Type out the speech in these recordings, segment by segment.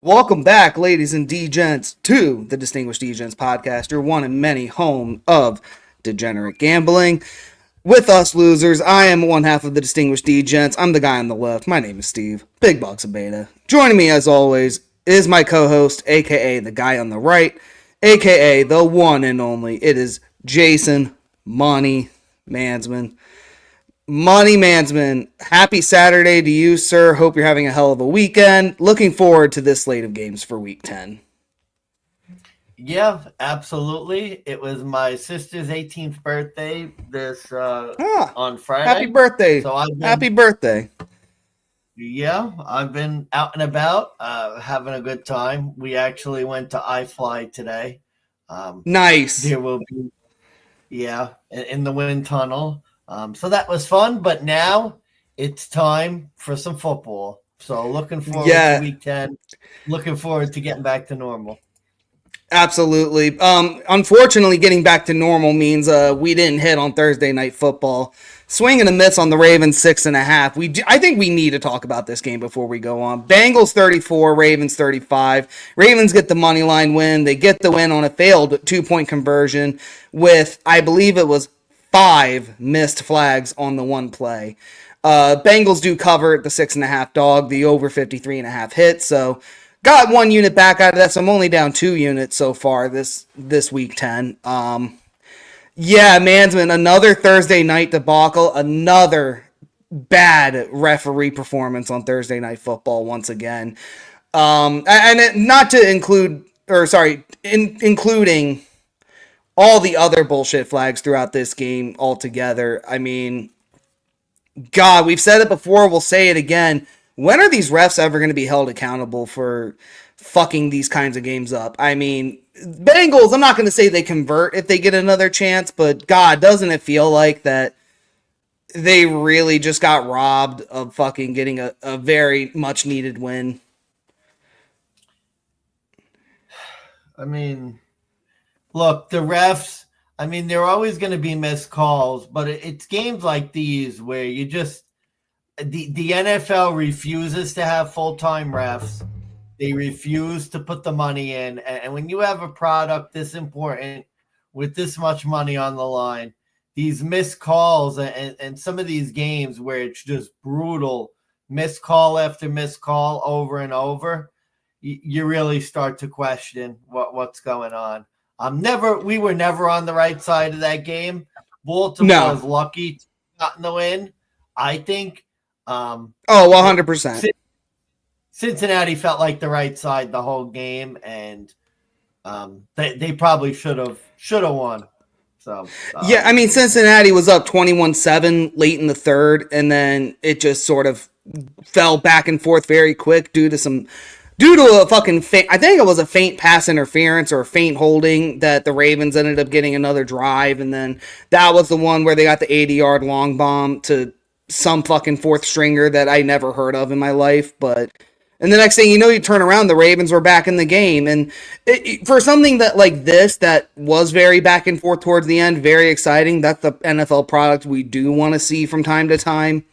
Welcome back, ladies and DeGents, to the Distinguished DeGents podcast, your one and many home of degenerate gambling. With us losers, I am one half of the Distinguished DeGents. I'm the guy on the left. My name is Steve, Big Bucks of Beta. Joining me, as always, is my co-host, aka the guy on the right, aka the one and only. It is Jason Money Mansman. Money Mansman, happy Saturday to you, sir. Hope you're having a hell of a weekend. Looking forward to this slate of games for week 10. Yeah, absolutely. It was my sister's 18th birthday on Friday. Happy birthday. So happy birthday. Yeah, I've been out and about, having a good time. We actually went to iFly today. Nice. There will be, in the wind tunnel. So that was fun, but now it's time for some football. So looking forward to week 10. Looking forward to getting back to normal. Absolutely. Unfortunately, getting back to normal means we didn't hit on Thursday night football. Swing and a miss on the Ravens 6.5. I think we need to talk about this game before we go on. Bengals 34, Ravens 35. Ravens get the money line win. They get the win on a failed 2-point conversion with, I believe it was 5 missed flags on the one play. Bengals do cover the 6.5 dog. The over 53.5 hit. So got 1 unit back out of that. So I'm only down 2 units so far this week 10. Mansman, another Thursday night debacle. Another bad referee performance on Thursday Night Football once again. And not to include, including all the other bullshit flags throughout this game altogether. I mean, God, we've said it before, we'll say it again. When are these refs ever going to be held accountable for fucking these kinds of games up? I mean, Bengals, I'm not going to say they convert if they get another chance, but God, doesn't it feel like that they really just got robbed of fucking getting a very much needed win? I mean, look, the refs, I mean, they're always going to be missed calls, but it's games like these where you just, the NFL refuses to have full-time refs. They refuse to put the money in. And when you have a product this important with this much money on the line, these missed calls and some of these games where it's just brutal, missed call after missed call over and over, you really start to question what's going on. We were never on the right side of that game. Baltimore was lucky to not in the win, I think. 100%. Cincinnati felt like the right side the whole game, and they probably should have won. So I mean, Cincinnati was up 21-7 late in the third, and then it just sort of fell back and forth very quick due to a fucking I think it was a faint pass interference or a faint holding that the Ravens ended up getting another drive, and then that was the one where they got the 80-yard long bomb to some fucking fourth stringer that I never heard of in my life. And the next thing you know, you turn around, the Ravens were back in the game. And for something that like this, that was very back and forth towards the end, very exciting. That's the NFL product we do want to see from time to time.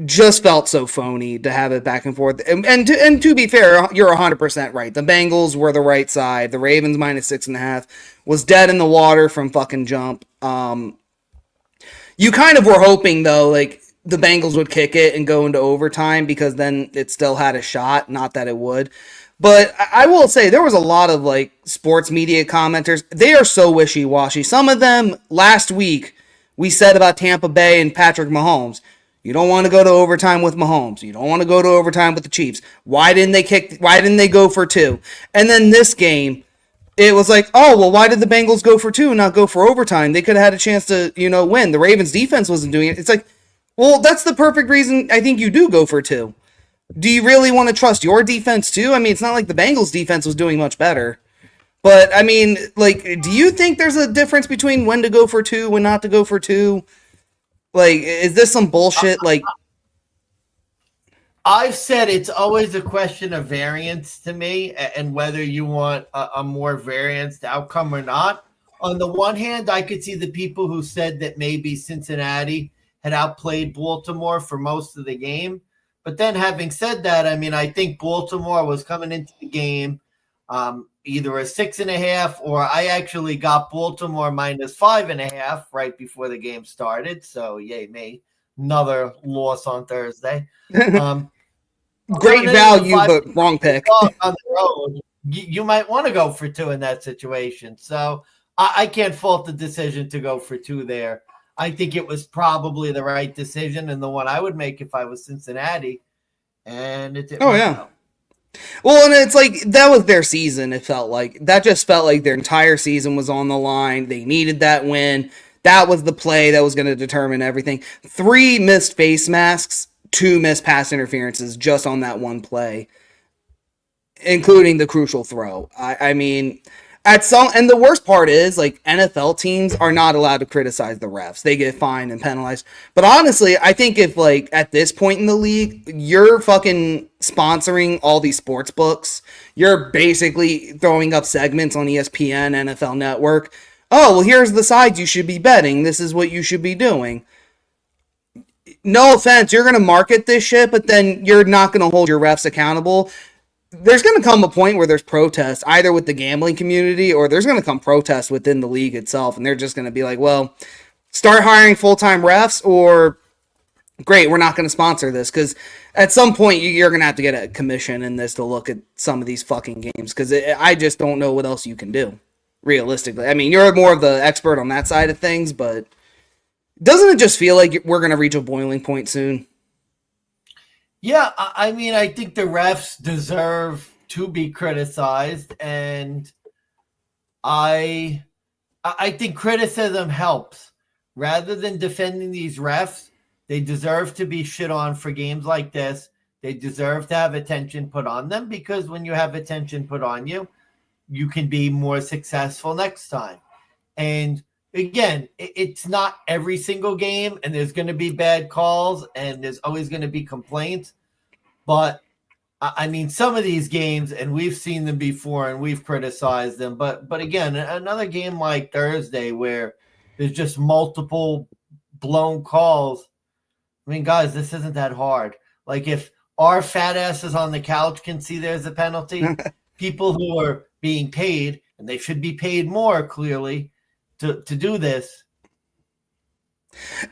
Just felt so phony to have it back and forth. And to be fair, you're 100% right. The Bengals were the right side. The Ravens minus 6.5 was dead in the water from fucking jump. You kind of were hoping, though, like, the Bengals would kick it and go into overtime because then it still had a shot. Not that it would. But I will say there was a lot of like sports media commenters. They are so wishy-washy. Some of them last week we said about Tampa Bay and Patrick Mahomes. You don't want to go to overtime with Mahomes. You don't want to go to overtime with the Chiefs. Why didn't they go for 2? And then this game, it was like, oh, well, why did the Bengals go for 2 and not go for overtime? They could have had a chance to, win. The Ravens defense wasn't doing it. It's like, well, that's the perfect reason I think you do go for 2. Do you really want to trust your defense too? I mean, it's not like the Bengals defense was doing much better. But, I mean, like, do you think there's a difference between when to go for 2, when not to go for 2? Like, is this some bullshit? Like, I've said it's always a question of variance to me and whether you want a more variance outcome or not. On the one hand, I could see the people who said that maybe Cincinnati had outplayed Baltimore for most of the game. But then having said that, I mean, I think Baltimore was coming into the game either a 6.5, or I actually got Baltimore -5.5 right before the game started. So yay me. Another loss on Thursday. Great value, but wrong pick. On the road, you might want to go for 2 in that situation. So I can't fault the decision to go for 2 there. I think it was probably the right decision and the one I would make if I was Cincinnati. And it didn't work out. Well, and it's like that was their season. It felt like that just felt like their entire season was on the line. They needed that win. That was the play that was going to determine everything. 3 missed face masks, 2 missed pass interferences just on that one play, including the crucial throw. I mean, and the worst part is, like, NFL teams are not allowed to criticize the refs. They get fined and penalized. But honestly, I think if, like, at this point in the league, you're fucking sponsoring all these sports books, you're basically throwing up segments on ESPN, NFL Network. Oh, well, here's the sides you should be betting. This is what you should be doing. No offense, you're going to market this shit, but then you're not going to hold your refs accountable. There's going to come a point where there's protests, either with the gambling community or there's going to come protests within the league itself, and they're just going to be like, well, start hiring full-time refs, or great, we're not going to sponsor this, because at some point you're going to have to get a commission in this to look at some of these fucking games, because I just don't know what else you can do, realistically. I mean, you're more of the expert on that side of things, but doesn't it just feel like we're going to reach a boiling point soon? Yeah, I mean, I think the refs deserve to be criticized, and I think criticism helps. Rather than defending these refs, they deserve to be shit on for games like this. They deserve to have attention put on them, because when you have attention put on you, you can be more successful next time. And again, it's not every single game, and there's going to be bad calls, and there's always going to be complaints. But, I mean, some of these games, and we've seen them before, and we've criticized them. But again, another game like Thursday where there's just multiple blown calls. I mean, guys, this isn't that hard. Like, if our fat asses on the couch can see there's a penalty, people who are being paid, and they should be paid more, clearly, to do this.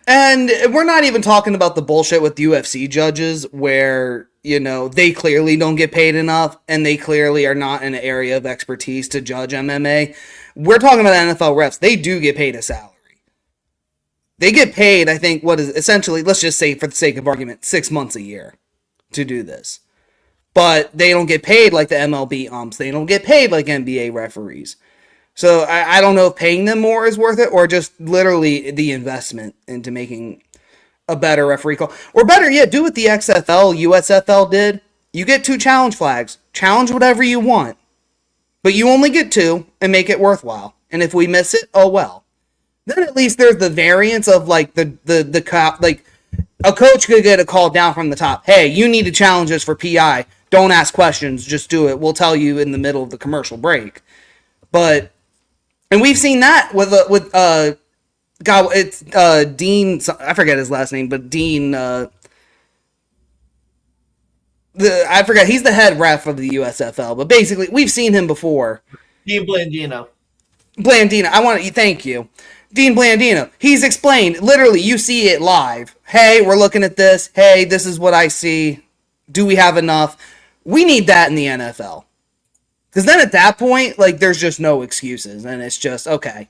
And we're not even talking about the bullshit with UFC judges where, you know, they clearly don't get paid enough and they clearly are not in an area of expertise to judge MMA. We're talking about NFL refs. They do get paid a salary. They get paid, I think, what is essentially, let's just say for the sake of argument, 6 months a year to do this. But they don't get paid like the MLB umps. They don't get paid like NBA referees. So I don't know if paying them more is worth it, or just literally the investment into making a better referee call. Or better yet, do what the XFL, USFL did. You get 2 challenge flags. Challenge whatever you want. But you only get 2 and make it worthwhile. And if we miss it, oh well. Then at least there's the variance of like the cop, like a coach could get a call down from the top. Hey, you need to challenge us for PI. Don't ask questions, just do it. We'll tell you in the middle of the commercial break. But and we've seen that with God, it's Dean. I forget his last name, but Dean. I forget. He's the head ref of the USFL, but basically, we've seen him before. Dean Blandino. Thank you, Dean Blandino. He's explained. Literally, you see it live. Hey, we're looking at this. Hey, this is what I see. Do we have enough? We need that in the NFL. Because then at that point, like, there's just no excuses. And it's just, okay,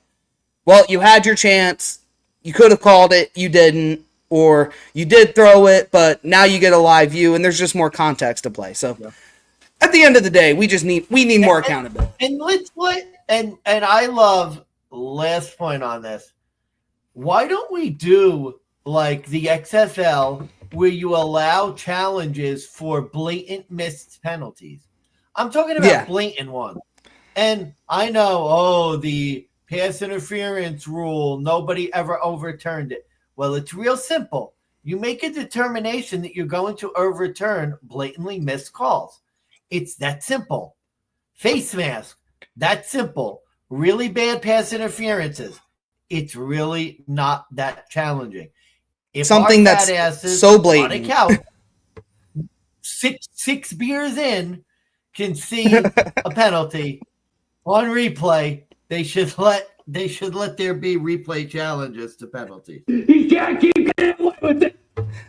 well, you had your chance. You could have called it. You didn't. Or you did throw it, but now you get a live view, and there's just more context to play. So at the end of the day, we need more accountability. And I love, last point on this, why don't we do like the XFL where you allow challenges for blatant missed penalties? I'm talking about blatant ones. And I know, the pass interference rule, nobody ever overturned it. Well, it's real simple. You make a determination that you're going to overturn blatantly missed calls. It's that simple. Face mask, that simple. Really bad pass interferences, it's really not that challenging. If something that's so blatant. six beers in can see a penalty on replay. They should let there be replay challenges to penalties. You can't keep getting away with it.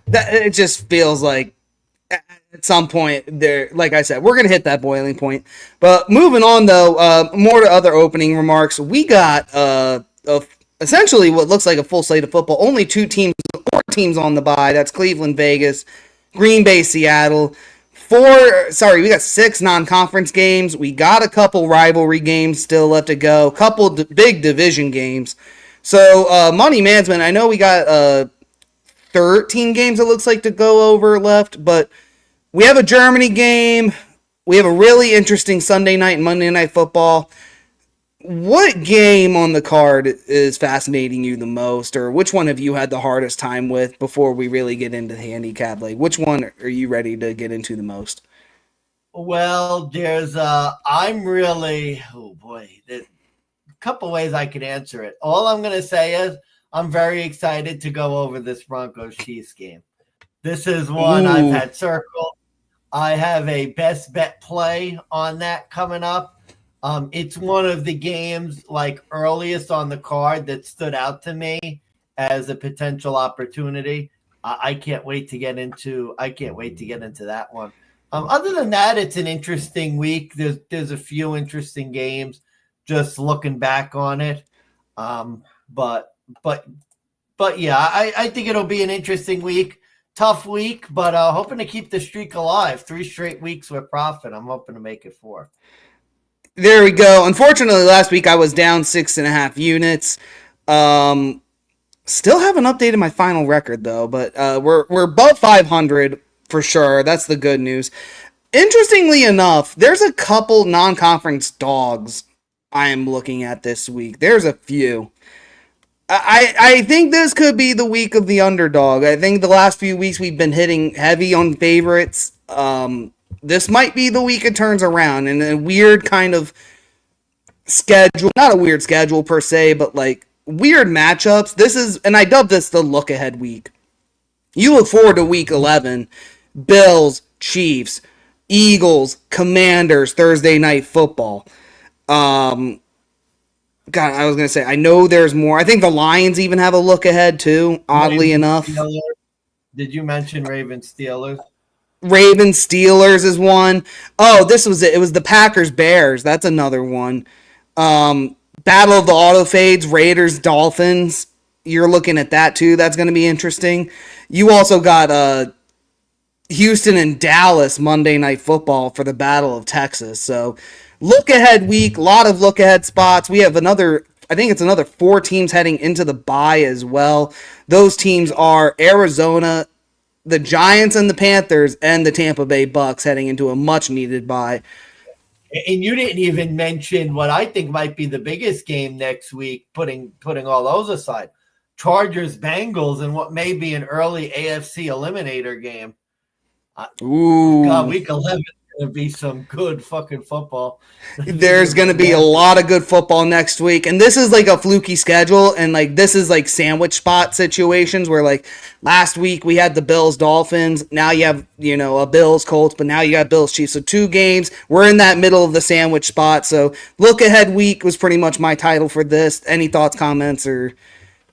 That it just feels like at some point there, like I said, we're gonna hit that boiling point. But moving on though, more to other opening remarks. We got essentially what looks like a full slate of football. Only four teams on the bye. That's Cleveland, Vegas, Green Bay, Seattle. We got 6 non-conference games. We got a couple rivalry games still left to go. Couple big division games. So money management. I know we got 13 games it looks like to go over left, but we have a Germany game. We have a really interesting Sunday night and Monday night football. What game on the card is fascinating you the most, or which one have you had the hardest time with before we really get into the handicap? Like, which one are you ready to get into the most? Well, there's I'm really, oh boy, there's a couple ways I could answer it. All I'm going to say is I'm very excited to go over this Broncos-Chiefs game. This is one I've had circled. I have a best bet play on that coming up. It's one of the games like earliest on the card that stood out to me as a potential opportunity. I can't wait to get into that one. Other than that, it's an interesting week. There's a few interesting games just looking back on it. But yeah, I think it'll be an interesting week. Tough week, but hoping to keep the streak alive. 3 straight weeks with profit. I'm hoping to make it 4. There we go. Unfortunately, last week I was down 6.5 units. Still haven't updated my final record though, but we're above 500 for sure. That's the good news. Interestingly enough, there's a couple non-conference dogs I am looking at this week. There's a few. I think this could be the week of the underdog. I think the last few weeks we've been hitting heavy on favorites. This might be the week it turns around in a weird kind of schedule. Not a weird schedule per se, but like weird matchups. This is, and I dub this the look ahead week. You look forward to week 11. Bills, Chiefs, Eagles, Commanders, Thursday night football. God, I was going to say, I know there's more. I think the Lions even have a look ahead too, oddly enough. Did you mention Ravens Steelers? Ravens Steelers is one. Oh, this was it. It was the Packers Bears. That's another one. Battle of the Autofades, Raiders Dolphins. You're looking at that too. That's going to be interesting. You also got Houston and Dallas Monday Night Football for the Battle of Texas. So look ahead week, a lot of look ahead spots. We have another 4 teams heading into the bye as well. Those teams are Arizona, the Giants and the Panthers, and the Tampa Bay Bucks heading into a much needed bye. And you didn't even mention what I think might be the biggest game next week, putting all those aside. Chargers Bengals and what may be an early AFC eliminator game. Ooh. God, week 11 is going to be some good fucking football. There's going to be a lot of good football next week. And this is like a fluky schedule. And like this is like sandwich spot situations where like last week we had the Bills Dolphins. Now you have, a Bills Colts, but now you got Bills Chiefs. So 2 games. We're in that middle of the sandwich spot. So look ahead week was pretty much my title for this. Any thoughts, comments, or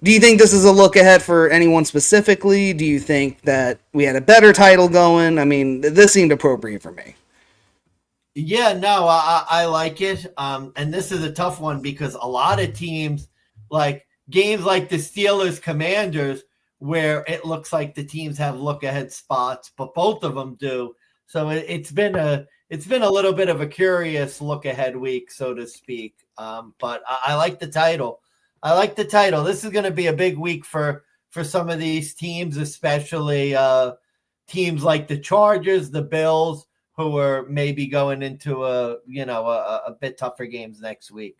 do you think this is a look ahead for anyone specifically? Do you think that we had a better title going? I mean, this seemed appropriate for me. Yeah, no, I like it. And this is a tough one because a lot of teams, like games like the Steelers Commanders, where it looks like the teams have look ahead spots, but both of them do. So it's been a little bit of a curious look ahead week, so to speak. But I like the title. This is going to be a big week for some of these teams, especially teams like the Chargers, the Bills, who are maybe going into a bit tougher games next week.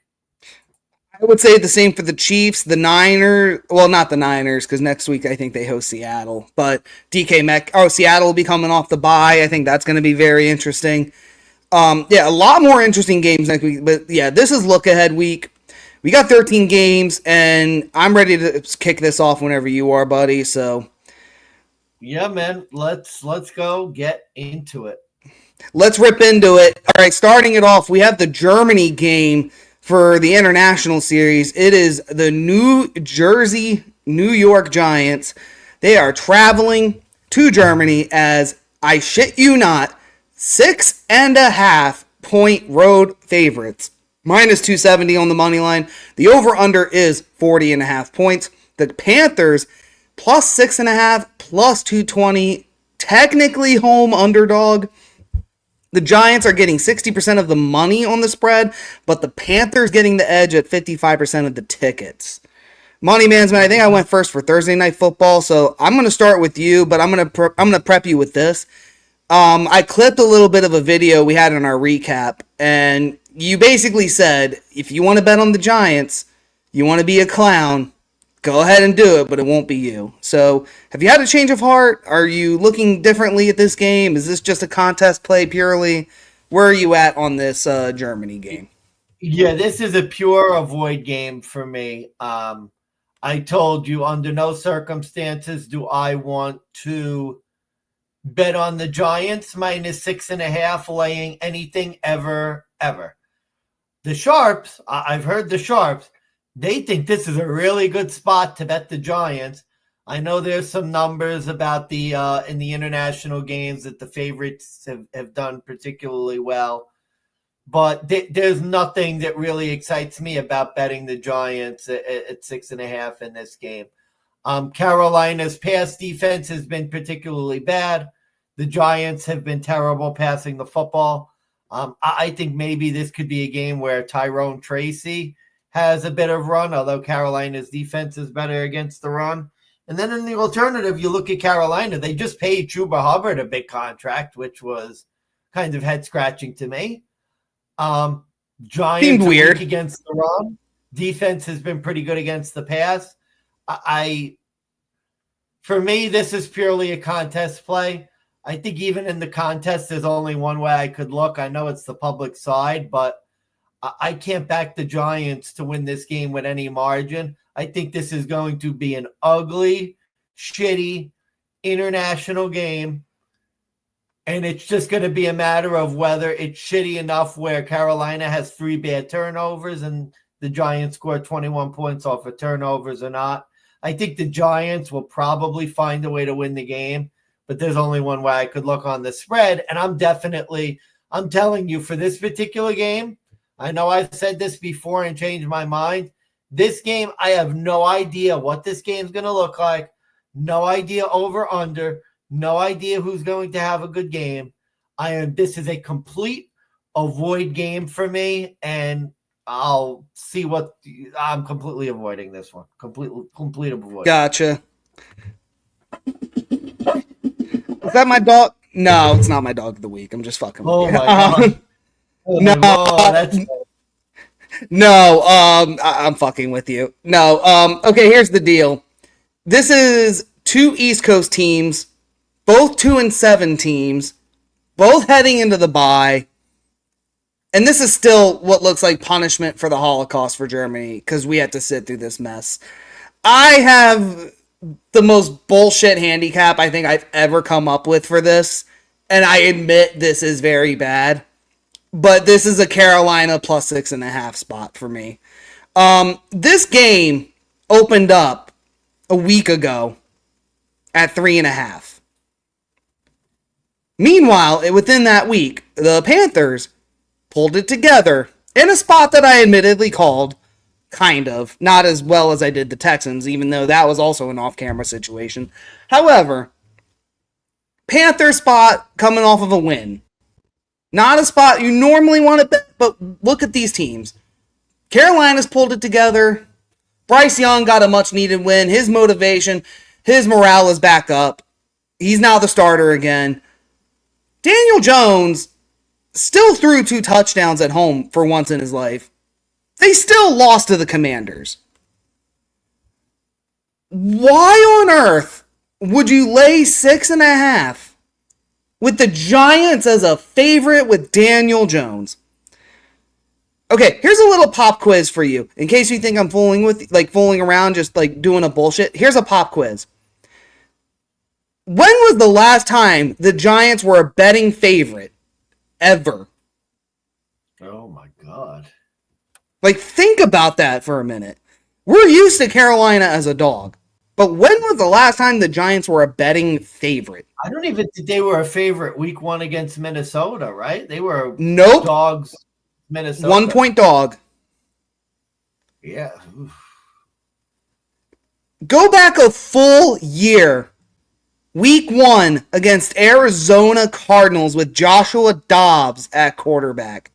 I would say the same for the Chiefs, the Niners. Well, not the Niners, because next week I think they host Seattle. But Seattle will be coming off the bye. I think that's going to be very interesting. A lot more interesting games next week. But yeah, this is look ahead week. We got 13 games, and I'm ready to kick this off whenever you are, buddy. So Yeah, man. Let's go get into it. Let's rip into it. All right, starting it off, we have the Germany game for the international series. It is the New Jersey New York Giants. They are traveling to Germany as, I shit you not, 6.5 point road favorites. Minus 270 on the money line. The over-under is 40.5 points. The Panthers plus 6.5, plus 220. Technically home underdog. The Giants are getting 60% of the money on the spread, but the Panthers getting the edge at 55% of the tickets. Money management, I think I went first for Thursday Night Football, so I'm going to start with you, but I'm going to prep you with this. I clipped a little bit of a video we had in our recap, and you basically said, if you want to bet on the Giants, you want to be a clown, go ahead and do it, but it won't be you. So, have you had a change of heart? Are you looking differently at this game? Is this just a contest play purely? Where are you at on this Germany game? Yeah, this is a pure avoid game for me. I told you under no circumstances do I want to bet on the Giants minus 6.5 laying anything ever. The Sharps, I've heard the Sharps, they think this is a really good spot to bet the Giants. I know there's some numbers about the in the international games that the favorites have done particularly well. But there's nothing that really excites me about betting the Giants at 6.5 in this game. Carolina's pass defense has been particularly bad. The Giants have been terrible passing the football. I think maybe this could be a game where Tyrone Tracy has a bit of run, although Carolina's defense is better against the run. And then in the alternative, you look at Carolina. They just paid Chuba Hubbard a big contract, which was kind of head-scratching to me. Giants Seemed weird against the run. Defense has been pretty good against the pass. For me, this is purely a contest play. I think even in the contest, there's only one way I could look. I know it's the public side, but I can't back the Giants to win this game with any margin. I think this is going to be an ugly, shitty international game. And it's just going to be a matter of whether it's shitty enough where Carolina has 3 bad turnovers and the Giants score 21 points off of turnovers or not. I think the Giants will probably find a way to win the game, but there's only one way I could look on the spread. And I'm telling you, for this particular game, I know I've said this before and changed my mind. This game, I have no idea what this game's going to look like. No idea over, under. No idea who's going to have a good game. This is a complete avoid game for me, and I'll see what I'm completely avoiding this one. Complete avoid. Gotcha. Is that my dog? No, it's not my dog of the week. I'm just fucking with you. Oh my god. No, that's no, I'm fucking with you. No, okay, here's the deal. This is 2 East Coast teams, both 2-7 teams, both heading into the bye. And this is still what looks like punishment for the Holocaust for Germany, because we had to sit through this mess. I have the most bullshit handicap I think I've ever come up with for this, and I admit this is very bad. But this is a Carolina plus 6.5 spot for me. This game opened up a week ago at 3.5. Meanwhile, within that week, the Panthers pulled it together in a spot that I admittedly called, kind of, not as well as I did the Texans, even though that was also an off-camera situation. However, Panther spot coming off of a win. Not a spot you normally want to bet, but look at these teams. Carolina's pulled it together. Bryce Young got a much-needed win. His motivation, his morale is back up. He's now the starter again. Daniel Jones still threw 2 touchdowns at home for once in his life. They still lost to the Commanders. Why on earth would you lay 6.5 with the Giants as a favorite with Daniel Jones? Okay, here's a little pop quiz for you. In case you think I'm fooling around, just like doing a bullshit. Here's a pop quiz. When was the last time the Giants were a betting favorite ever? Oh my God. Like, think about that for a minute. We're used to Carolina as a dog, but when was the last time the Giants were a betting favorite? I don't even think they were a favorite week 1 against Minnesota, right? They were Nope. dogs, Minnesota. 1 point dog. Yeah. Oof. Go back a full year. Week 1 against Arizona Cardinals with Joshua Dobbs at quarterback.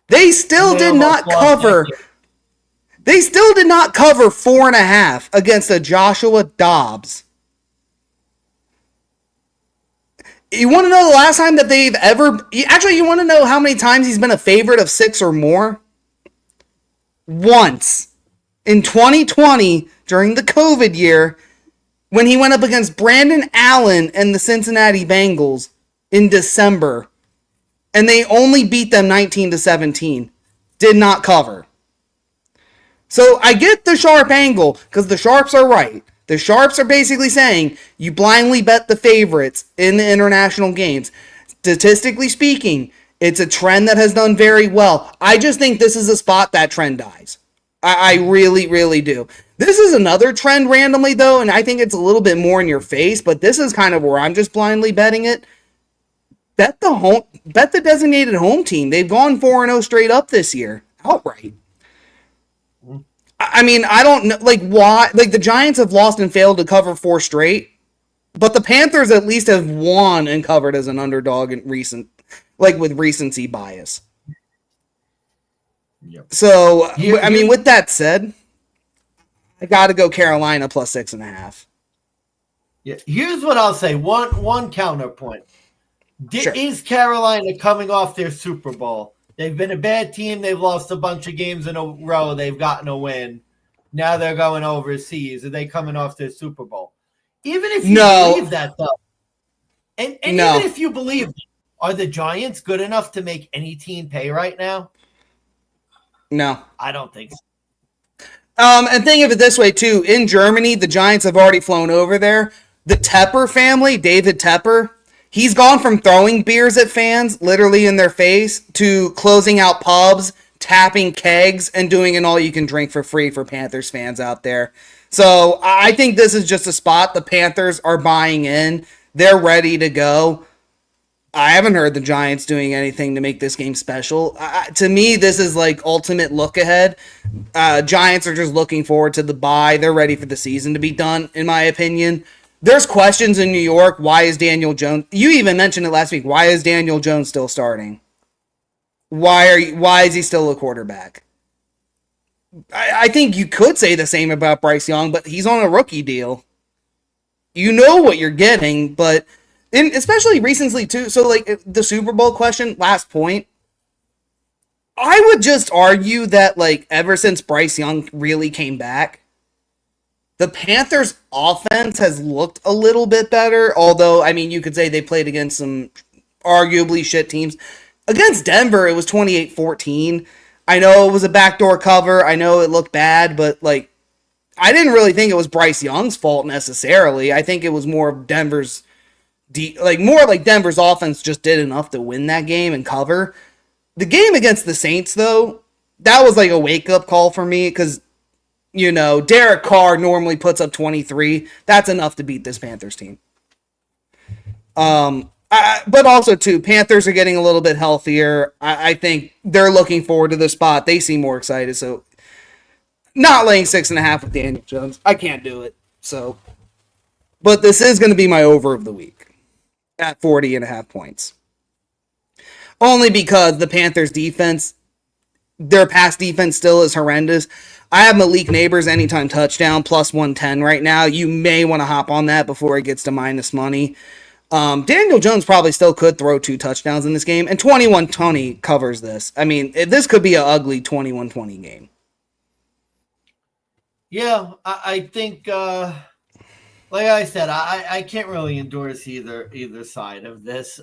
They still did not cover. They still did not cover 4.5 against a Joshua Dobbs. You want to know the last time that they've ever... Actually, you want to know how many times he's been a favorite of 6 or more? Once. In 2020, during the COVID year, when he went up against Brandon Allen and the Cincinnati Bengals in December. And they only beat them 19-17. Did not cover. So I get the sharp angle, because the sharps are right. The sharps are basically saying you blindly bet the favorites in the international games. Statistically speaking, it's a trend that has done very well. I just think this is a spot that trend dies. I really, really do. This is another trend randomly, though, and I think it's a little bit more in your face, but this is kind of where I'm just blindly betting it. Bet the designated home team. They've gone 4-0 straight up this year. Outright. I mean, I don't know, like, why, like, the Giants have lost and failed to cover 4 straight, but the Panthers at least have won and covered as an underdog in with recency bias. Yep. So, I mean, with that said, I got to go Carolina plus 6.5. Yeah. Here's what I'll say. One counterpoint. Sure. Is Carolina coming off their Super Bowl? They've been a bad team. They've lost a bunch of games in a row. They've gotten a win. Now they're going overseas. Are they coming off their Super Bowl? Even if you believe that, though, and even if you believe, are the Giants good enough to make any team pay right now? No. I don't think so. And think of it this way, too. In Germany, the Giants have already flown over there. The Tepper family, David Tepper, he's gone from throwing beers at fans, literally in their face, to closing out pubs, tapping kegs, and doing an all-you-can-drink for free for Panthers fans out there. So I think this is just a spot the Panthers are buying in. They're ready to go. I haven't heard the Giants doing anything to make this game special. To me, this is like ultimate look ahead. Giants are just looking forward to the bye. They're ready for the season to be done, in my opinion. There's questions in New York. Why is Daniel Jones... You even mentioned it last week. Why is Daniel Jones still starting? Why is he still a quarterback? I think you could say the same about Bryce Young, but he's on a rookie deal. You know what you're getting, but... especially recently, too. So, like, the Super Bowl question, last point. I would just argue that, like, ever since Bryce Young really came back, the Panthers' offense has looked a little bit better, although, I mean, you could say they played against some arguably shit teams. Against Denver, it was 28-14. I know it was a backdoor cover. I know it looked bad, but, like, I didn't really think it was Bryce Young's fault necessarily. I think it was more of Denver's offense just did enough to win that game and cover. The game against the Saints, though, that was like a wake-up call for me because, you know, Derek Carr normally puts up 23. That's enough to beat this Panthers team. But also, too, Panthers are getting a little bit healthier. I think they're looking forward to the spot. They seem more excited, so not laying 6.5 with Daniel Jones. I can't do it. So, but this is going to be my over of the week at 40.5 points. Only because the Panthers defense, their pass defense still is horrendous. I have Malik Neighbors anytime touchdown plus 110 right now. You may want to hop on that before it gets to minus money. Daniel Jones probably still could throw 2 touchdowns in this game, and 21-20 covers this. I mean, this could be an ugly 21-20 game. Yeah, I think, like I said, I can't really endorse either side of this.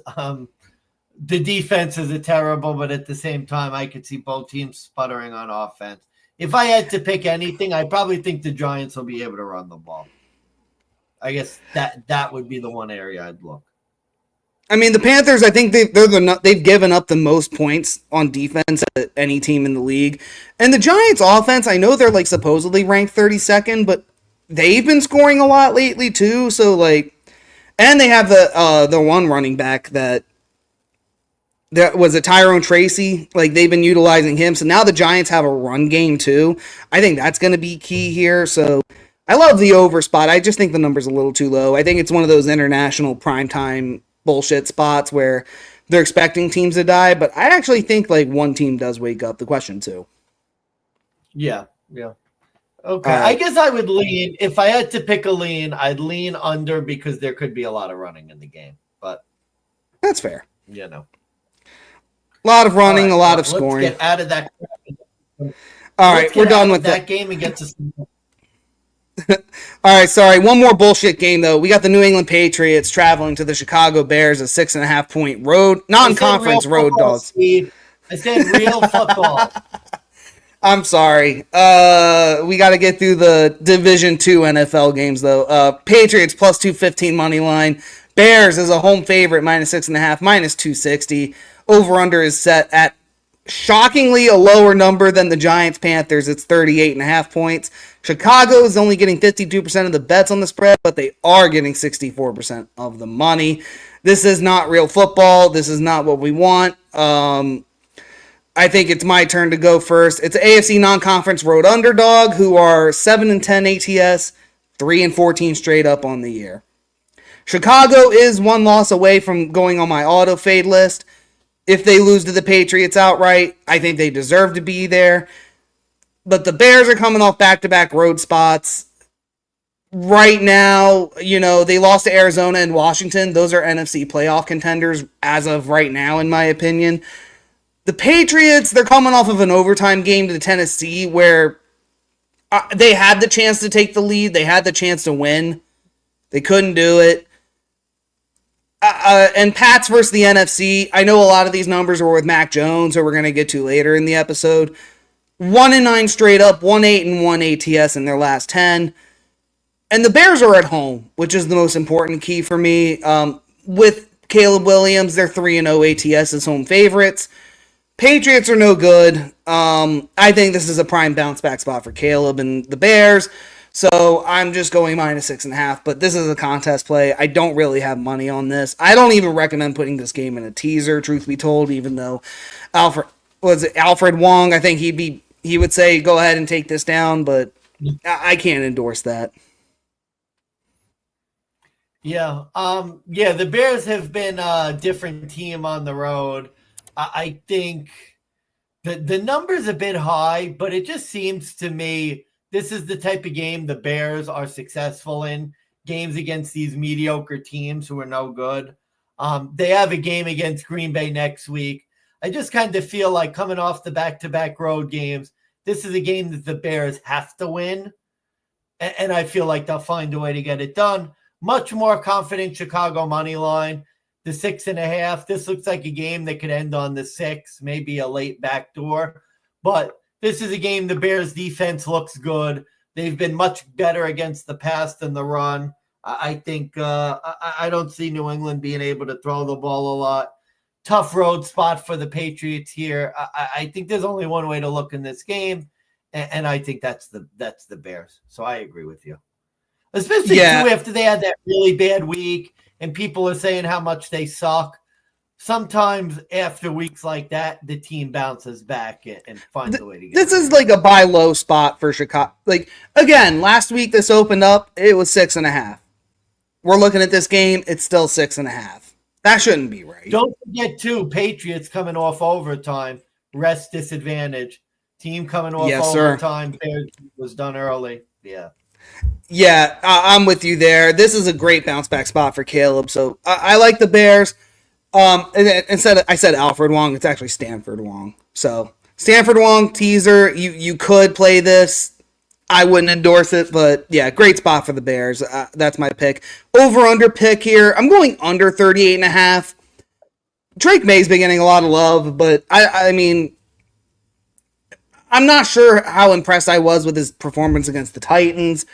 The defense is terrible, but at the same time, I could see both teams sputtering on offense. If I had to pick anything, I probably think the Giants will be able to run the ball. I guess that would be the one area I'd look. I mean, the Panthers, I think they've given up the most points on defense at any team in the league. And the Giants offense, I know they're like supposedly ranked 32nd, but they've been scoring a lot lately too. So like, and they have the one running back that was it Tyrone Tracy. Like they've been utilizing him. So now the Giants have a run game too. I think that's going to be key here. So I love the over spot. I just think the number's a little too low. I think it's one of those international primetime bullshit spots where they're expecting teams to die, but I actually think like one team does wake up. The question too. Yeah. Okay. I guess I would lean, if I had to pick a lean, I'd lean under because there could be a lot of running in the game. But that's fair. A lot of running, a lot of scoring. Let's get out of that. All right, we're done with that game and get to some. All right, sorry. One more bullshit game, though. We got the New England Patriots traveling to the Chicago Bears, a 6.5-point road, non-conference road dogs. Steve. I said real football. I'm sorry. We got to get through the Division II NFL games, though. Patriots plus 215 money line. Bears is a home favorite, minus 6.5, minus 260. Over-under is set at shockingly a lower number than the Giants Panthers. It's 38.5 points. Chicago is only getting 52% of the bets on the spread, but they are getting 64% of the money. This is not real football. This is not what we want. I think it's my turn to go first. It's an AFC non-conference road underdog who are 7-10 ATS, 3-14 straight up on the year. Chicago is one loss away from going on my auto fade list. If they lose to the Patriots outright, I think they deserve to be there. But the Bears are coming off back-to-back road spots. Right now, they lost to Arizona and Washington. Those are NFC playoff contenders as of right now, in my opinion. The Patriots, they're coming off of an overtime game to Tennessee where they had the chance to take the lead. They had the chance to win. They couldn't do it. And Pats versus the NFC, I know a lot of these numbers were with Mac Jones, who we're going to get to later in the episode. 1-9 straight up, 1-8-1 ATS in their last 10. And the Bears are at home, which is the most important key for me. With Caleb Williams, they're 3-0 ATS as home favorites. Patriots are no good. I think this is a prime bounce back spot for Caleb and the Bears. So I'm just going minus 6.5, but this is a contest play. I don't really have money on this. I don't even recommend putting this game in a teaser, truth be told, even though Alfred Wong, I think he would say go ahead and take this down, but I can't endorse that. Yeah. The Bears have been a different team on the road. I think the number's a bit high, but it just seems to me this is the type of game the Bears are successful in, games against these mediocre teams who are no good. They have a game against Green Bay next week. I just kind of feel like coming off the back-to-back road games, this is a game that the Bears have to win, and I feel like they'll find a way to get it done. Much more confident Chicago money line. The 6.5, this looks like a game that could end on the 6, maybe a late backdoor. But this is a game the Bears defense looks good. They've been much better against the pass than the run. I think I don't see New England being able to throw the ball a lot. Tough road spot for the Patriots here. I think there's only one way to look in this game, and I think that's the Bears. So I agree with you. Especially too after they had that really bad week and people are saying how much they suck. Sometimes after weeks like that, the team bounces back and finds a way to get This is like a buy low spot for Chicago. Like, again, last week this opened up, it was 6.5. We're looking at this game, it's still 6.5. That shouldn't be right. Don't forget, too, Patriots coming off overtime, rest disadvantage. Team coming off overtime, Bears was done early. Yeah, I'm with you there. This is a great bounce back spot for Caleb. So I like the Bears. Instead, I said Alfred Wong. It's actually Stanford Wong. So Stanford Wong teaser. You could play this. I wouldn't endorse it, but yeah, great spot for the Bears. That's my pick. Over under pick here. I'm going under 38.5. Drake May's been getting a lot of love, but I mean, I'm not sure how impressed I was with his performance against the Titans.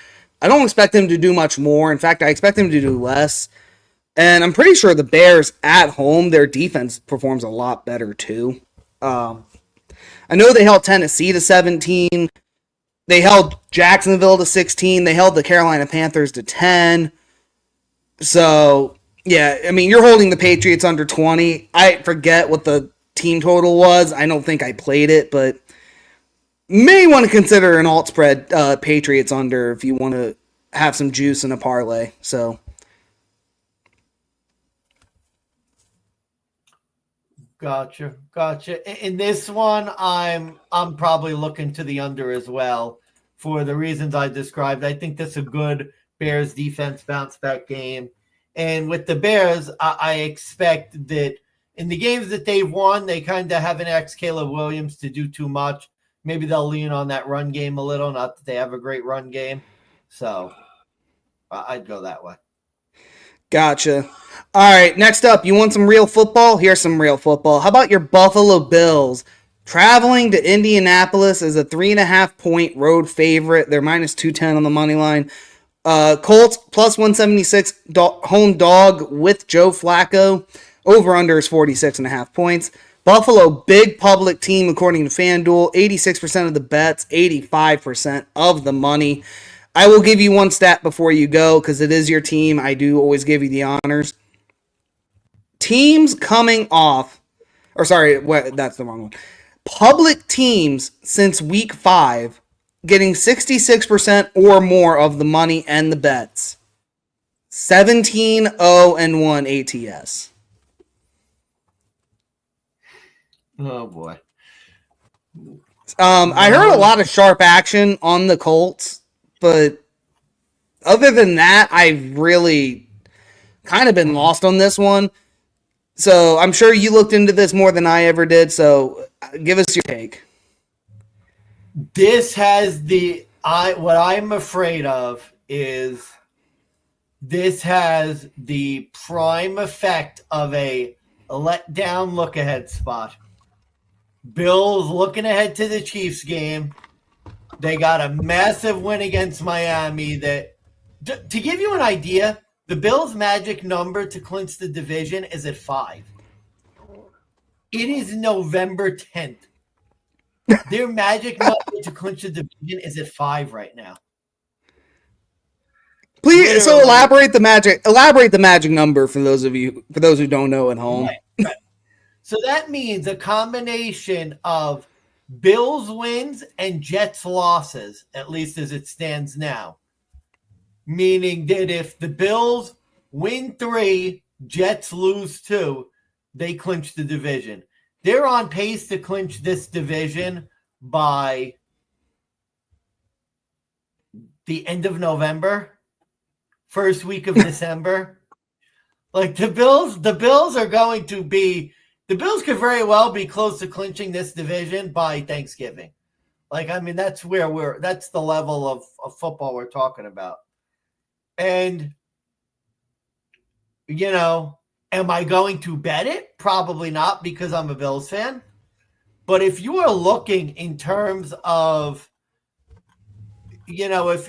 I don't expect him to do much more. In fact, I expect him to do less. And I'm pretty sure the Bears at home, their defense performs a lot better too. I know they held Tennessee to 17. They held Jacksonville to 16. They held the Carolina Panthers to 10. So, yeah, I mean, you're holding the Patriots under 20. I forget what the team total was. I don't think I played it, but may want to consider an alt spread Patriots under if you want to have some juice in a parlay. So, Gotcha. In this one, I'm probably looking to the under as well for the reasons I described. I think that's a good Bears defense bounce back game. And with the Bears, I expect that in the games that they've won, they kind of haven't asked Caleb Williams to do too much. Maybe they'll lean on that run game a little. Not that they have a great run game. So I'd go that way. gotcha. All right, next up, you want some real football? Here's some real football. How about your Buffalo Bills? Traveling to Indianapolis as a 3.5 point road favorite. They're minus 210 on the money line. Colts plus 176 home dog with Joe Flacco. Over under is 46.5 points. Buffalo, big public team according to FanDuel. 86% of the bets, 85% of the money. I will give you one stat before you go because it is your team. I do always give you the honors. Teams coming off, or sorry, that's the wrong one. Public teams since week 5 getting 66% or more of the money and the bets. 17-0-1 ATS. Oh boy. I heard a lot of sharp action on the Colts, but other than that, I've really kind of been lost on this one. So I'm sure you looked into this more than I ever did. So give us your take. This has what I'm afraid of is this has the prime effect of a letdown look ahead spot. Bills looking ahead to the Chiefs game. They got a massive win against Miami that, to give you an idea, the Bills' magic number to clinch the division is at 5. It is November 10th. Their magic number to clinch the division is at 5 right now. Please, Literally. so elaborate the magic number for those who don't know at home. Right. So that means a combination of Bills wins and Jets losses, at least as it stands now. Meaning that if the Bills win 3, Jets lose 2, they clinch the division. They're on pace to clinch this division by the end of November, first week of December. Like the Bills are going to be, the Bills could very well be close to clinching this division by Thanksgiving. Like, I mean, that's the level of football we're talking about. And, you know, am I going to bet it? Probably not, because I'm a Bills fan. But if you are looking in terms of, numbers,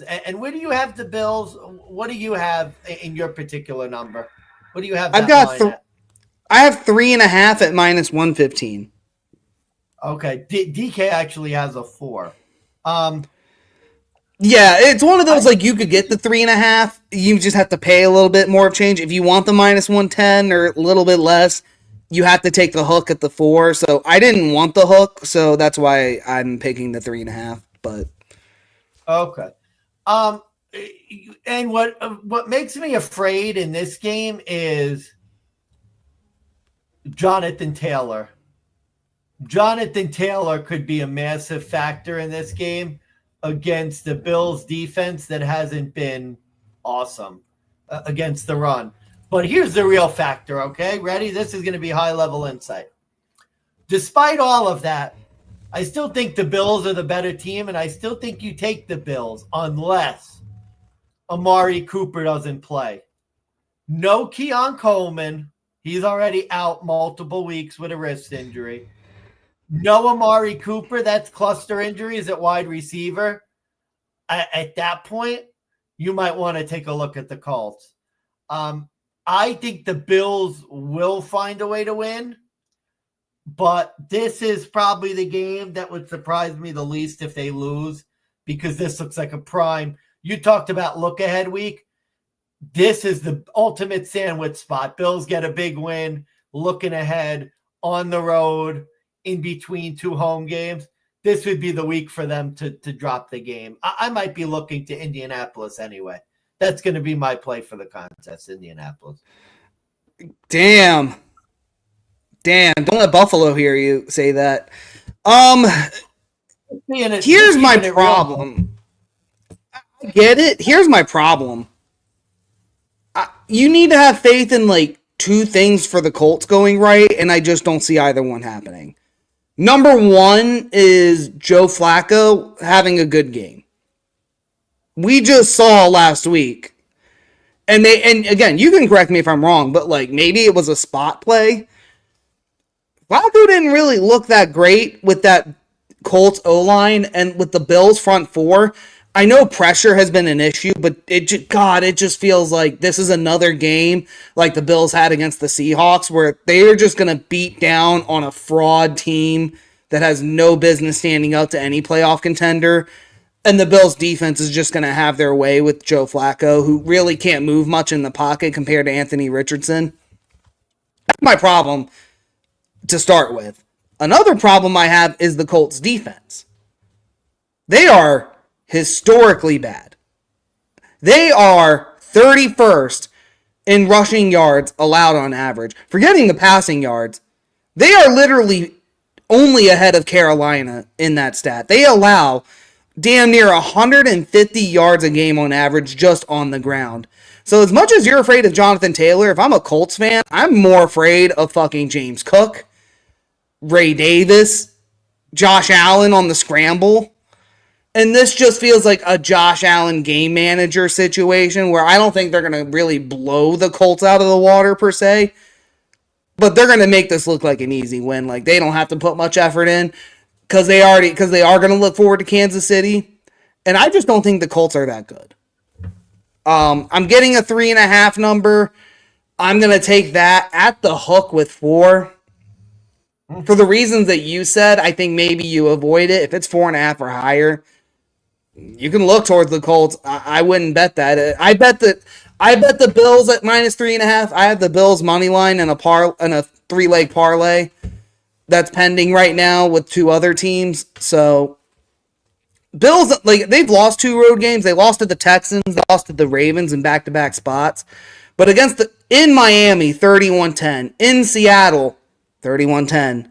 and where do you have the Bills? What do you have in your particular number? What do you have? I have 3.5 at minus 115. Okay, DK actually has a 4. Yeah, it's one of those, like, you could get the 3.5. You just have to pay a little bit more of change. If you want the minus 110 or a little bit less, you have to take the hook at the 4. So I didn't want the hook, so that's why I'm picking the 3.5. But okay, and what makes me afraid in this game is Jonathan Taylor. Jonathan Taylor could be a massive factor in this game against the Bills defense that hasn't been awesome against the run. But here's the real factor, okay? Ready? This is going to be high-level insight. Despite all of that, I still think the Bills are the better team, and I still think you take the Bills unless Amari Cooper doesn't play. No Keon Coleman. He's already out multiple weeks with a wrist injury. No Amari Cooper. That's cluster injuries at wide receiver. at that point, you might want to take a look at the Colts. I think the Bills will find a way to win, but this is probably the game that would surprise me the least if they lose, because this looks like a prime. You talked about look ahead week. This is the ultimate sandwich spot. Bills get a big win, looking ahead on the road in between two home games. This would be the week for them to drop the game. I might be looking to Indianapolis anyway. That's going to be my play for the contest, Indianapolis. Damn. Don't let Buffalo hear you say that. Here's my problem. I get it. Here's my problem. You need to have faith in like two things for the Colts going right, and I just don't see either one happening. Number one is Joe Flacco having a good game. We just saw last week, and again, you can correct me if I'm wrong, but like maybe it was a spot play. Flacco didn't really look that great with that Colts O-line and with the Bills front four. I know pressure has been an issue, but it just feels like this is another game like the Bills had against the Seahawks where they are just going to beat down on a fraud team that has no business standing up to any playoff contender. And the Bills defense is just going to have their way with Joe Flacco, who really can't move much in the pocket compared to Anthony Richardson. That's my problem to start with. Another problem I have is the Colts defense. They are historically bad. They are 31st in rushing yards allowed on average. Forgetting the passing yards, they are literally only ahead of Carolina in that stat. They allow damn near 150 yards a game on average just on the ground. So as much as you're afraid of Jonathan Taylor, if I'm a Colts fan, I'm more afraid of fucking James Cook, Ray Davis, Josh Allen on the scramble. And this just feels like a Josh Allen game manager situation where I don't think they're going to really blow the Colts out of the water per se. But they're going to make this look like an easy win. Like they don't have to put much effort in because they are going to look forward to Kansas City. And I just don't think the Colts are that good. I'm getting a 3.5 number. I'm going to take that at the hook with 4. For the reasons that you said, I think maybe you avoid it. If it's 4.5 or higher, you can look towards the Colts. I wouldn't bet that. I bet the Bills at -3.5. I have the Bills money line and a 3-leg parlay that's pending right now with 2 other teams. So Bills, like they've lost 2 road games. They lost to the Texans, they lost to the Ravens in back-to-back spots. But in Miami, 31-10. In Seattle, 31-10.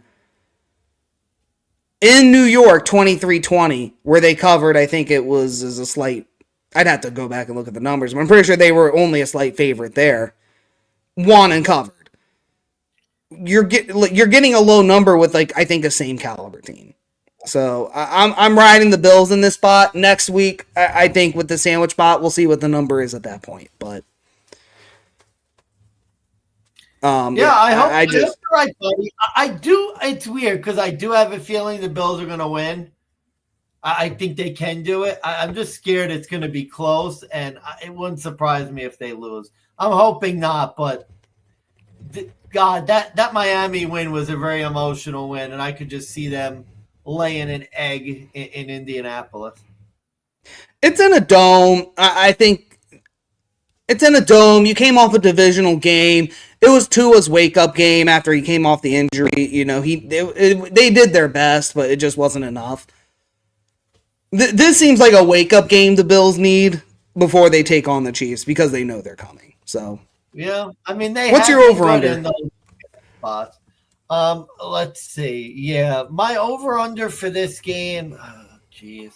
In New York, 23-20, where they covered, I think it was as a slight, I'd have to go back and look at the numbers, but I'm pretty sure they were only a slight favorite there. Won and covered. You're getting a low number with, like, I think a same caliber team. So I'm riding the Bills in this spot. Next week, I think with the sandwich spot, we'll see what the number is at that point. But I hope you're right, buddy. I do. It's weird because I do have a feeling the Bills are going to win. I think they can do it. I'm just scared it's going to be close, and it wouldn't surprise me if they lose. I'm hoping not, but God, that Miami win was a very emotional win, and I could just see them laying an egg in Indianapolis. It's in a dome. I think it's in a dome. You came off a divisional game. It was Tua's wake-up game after he came off the injury. You know, they did their best, but it just wasn't enough. This seems like a wake-up game the Bills need before they take on the Chiefs because they know they're coming. So yeah, I mean, what's your over-under? Let's see. Yeah, my over-under for this game. Jeez.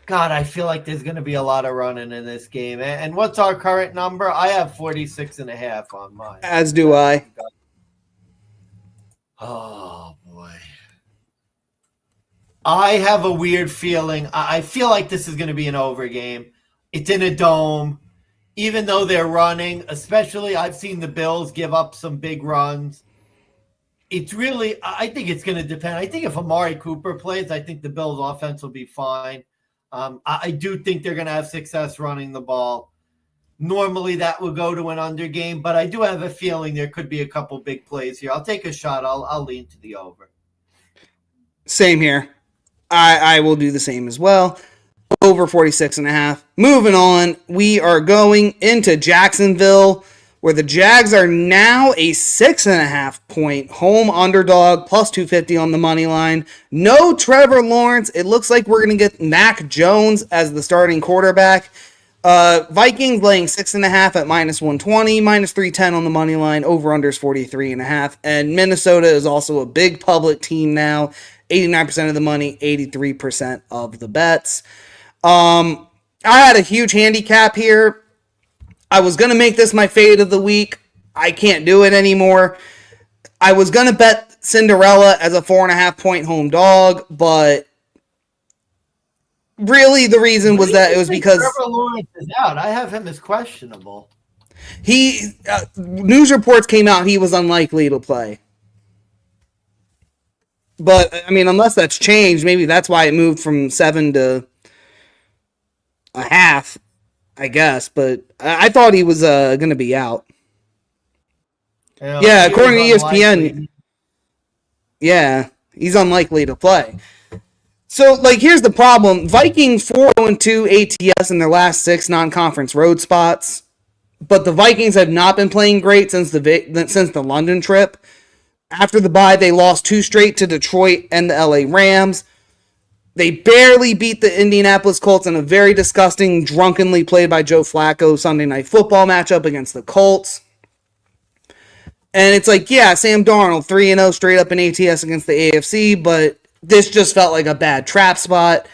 God, I feel like there's going to be a lot of running in this game. And what's our current number? I have 46.5 on mine. As do I. Oh, boy. I have a weird feeling. I feel like this is going to be an over game. It's in a dome. Even though they're running, especially I've seen the Bills give up some big runs. It's really, I think it's going to depend. I think if Amari Cooper plays, I think the Bills offense will be fine. I do think they're going to have success running the ball. Normally that will go to an under game, but I do have a feeling there could be a couple big plays here. I'll take a shot. I'll lean to the over. Same here. I will do the same as well. Over 46.5. Moving on, we are going into Jacksonville, where the Jags are now a 6.5 point home underdog, plus 250 on the money line. No Trevor Lawrence. It looks like we're going to get Mac Jones as the starting quarterback. Vikings laying 6.5 at minus 120, minus 310 on the money line. Over unders 43.5. And Minnesota is also a big public team now. 89% of the money, 83% of the bets. I had a huge handicap here. I was going to make this my fade of the week. I can't do it anymore. I was going to bet Cinderella as a 4.5 point home dog, but really the reason was that it was because Trevor Lawrence is out. I have him as questionable. News reports came out he was unlikely to play. But, I mean, unless that's changed, maybe that's why it moved from 7 to a half, I guess. But I thought he was going to be out. Yeah, according to ESPN, yeah, he's unlikely to play. So, here's the problem. Vikings 4-2 ATS in their last 6 non-conference road spots. But the Vikings have not been playing great since the London trip. After the bye, they lost 2 straight to Detroit and the LA Rams. They barely beat the Indianapolis Colts in a very disgusting, drunkenly played by Joe Flacco Sunday Night Football matchup against the Colts. And it's Sam Darnold, 3-0 straight up in ATS against the AFC, but this just felt like a bad trap spot.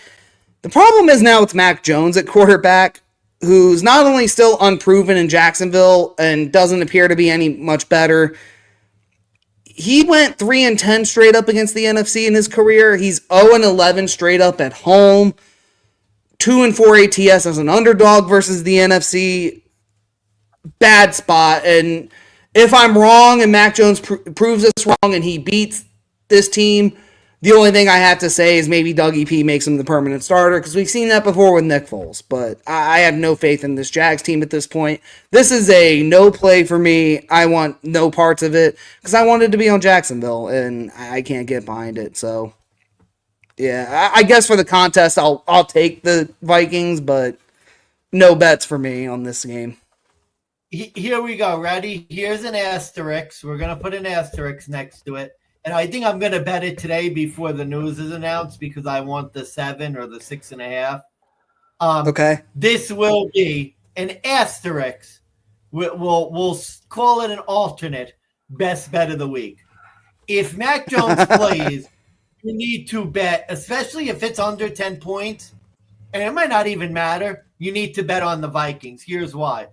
The problem is now it's Mac Jones at quarterback, who's not only still unproven in Jacksonville and doesn't appear to be any much better. He went 3-10 straight up against the NFC in his career. He's 0-11 straight up at home. 2-4 ATS as an underdog versus the NFC. Bad spot. And if I'm wrong and Mac Jones proves us wrong and he beats this team, the only thing I have to say is maybe Dougie P makes him the permanent starter, because we've seen that before with Nick Foles. But I have no faith in this Jags team at this point. This is a no play for me. I want no parts of it, because I wanted to be on Jacksonville, and I can't get behind it. So, yeah, I guess for the contest, I'll take the Vikings, but no bets for me on this game. Here we go. Ready? Here's an asterisk. We're going to put an asterisk next to it. And I think I'm going to bet it today before the news is announced, because I want the 7 or the 6.5. Okay. This will be an asterisk. We'll call it an alternate best bet of the week. If Mac Jones plays, you need to bet, especially if it's under 10 points, and it might not even matter, you need to bet on the Vikings. Here's why.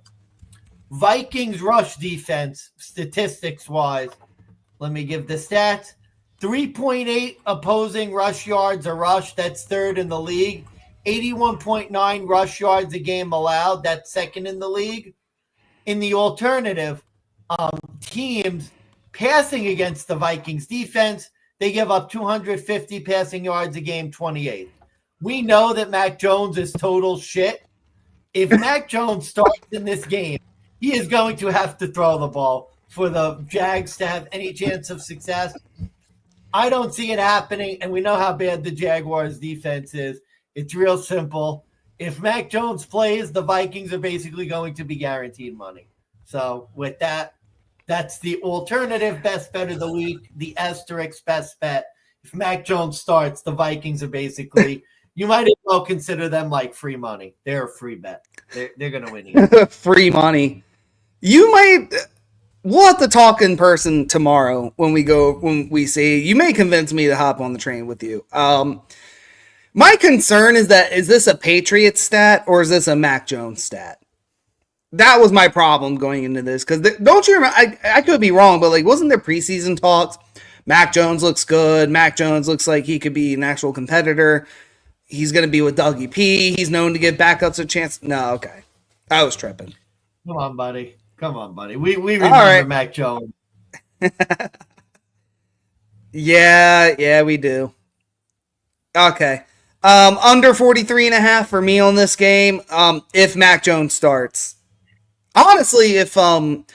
Vikings rush defense, statistics-wise, let me give the stats. 3.8 opposing rush yards a rush. That's third in the league. 81.9 rush yards a game allowed. That's second in the league. In the alternative, teams passing against the Vikings defense, they give up 250 passing yards a game, 28. We know that Mac Jones is total shit. If Mac Jones starts in this game, he is going to have to throw the ball for the Jags to have any chance of success. I don't see it happening, and we know how bad the Jaguars' defense is. It's real simple. If Mac Jones plays, the Vikings are basically going to be guaranteed money. So with that, that's the alternative best bet of the week, the asterisk best bet. If Mac Jones starts, the Vikings are basically – you might as well consider them like free money. They're a free bet. They're going to win here. Free money. You might – we'll have to talk in person tomorrow when we see. You may convince me to hop on the train with you. My concern is this a Patriots stat or is this a Mac Jones stat? That was my problem going into this, because don't you remember? I could be wrong, but wasn't there preseason talks? Mac Jones looks good. Mac Jones looks like he could be an actual competitor. He's going to be with Dougie P. He's known to give backups a chance. No, okay, I was tripping. Come on, buddy. We remember Mac Jones. Yeah, we do. Okay. Under 43.5 for me on this game. If Mac Jones starts, honestly, even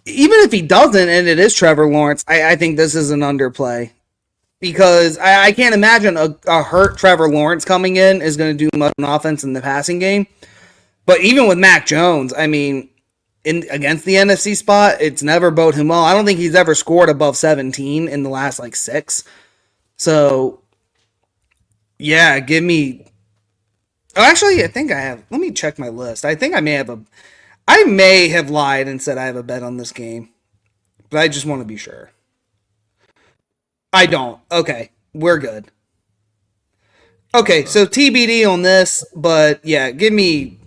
if he doesn't, and it is Trevor Lawrence, I think this is an underplay because I can't imagine a hurt Trevor Lawrence coming in is going to do much on offense in the passing game. But even with Mac Jones, I mean, against the NFC spot, it's never bode him well. I don't think he's ever scored above 17 in the last 6. So, yeah, give me. Oh, actually, I think I have. Let me check my list. I think I may have lied and said I have a bet on this game, but I just want to be sure. I don't. Okay, we're good. Okay, so TBD on this, but yeah, give me.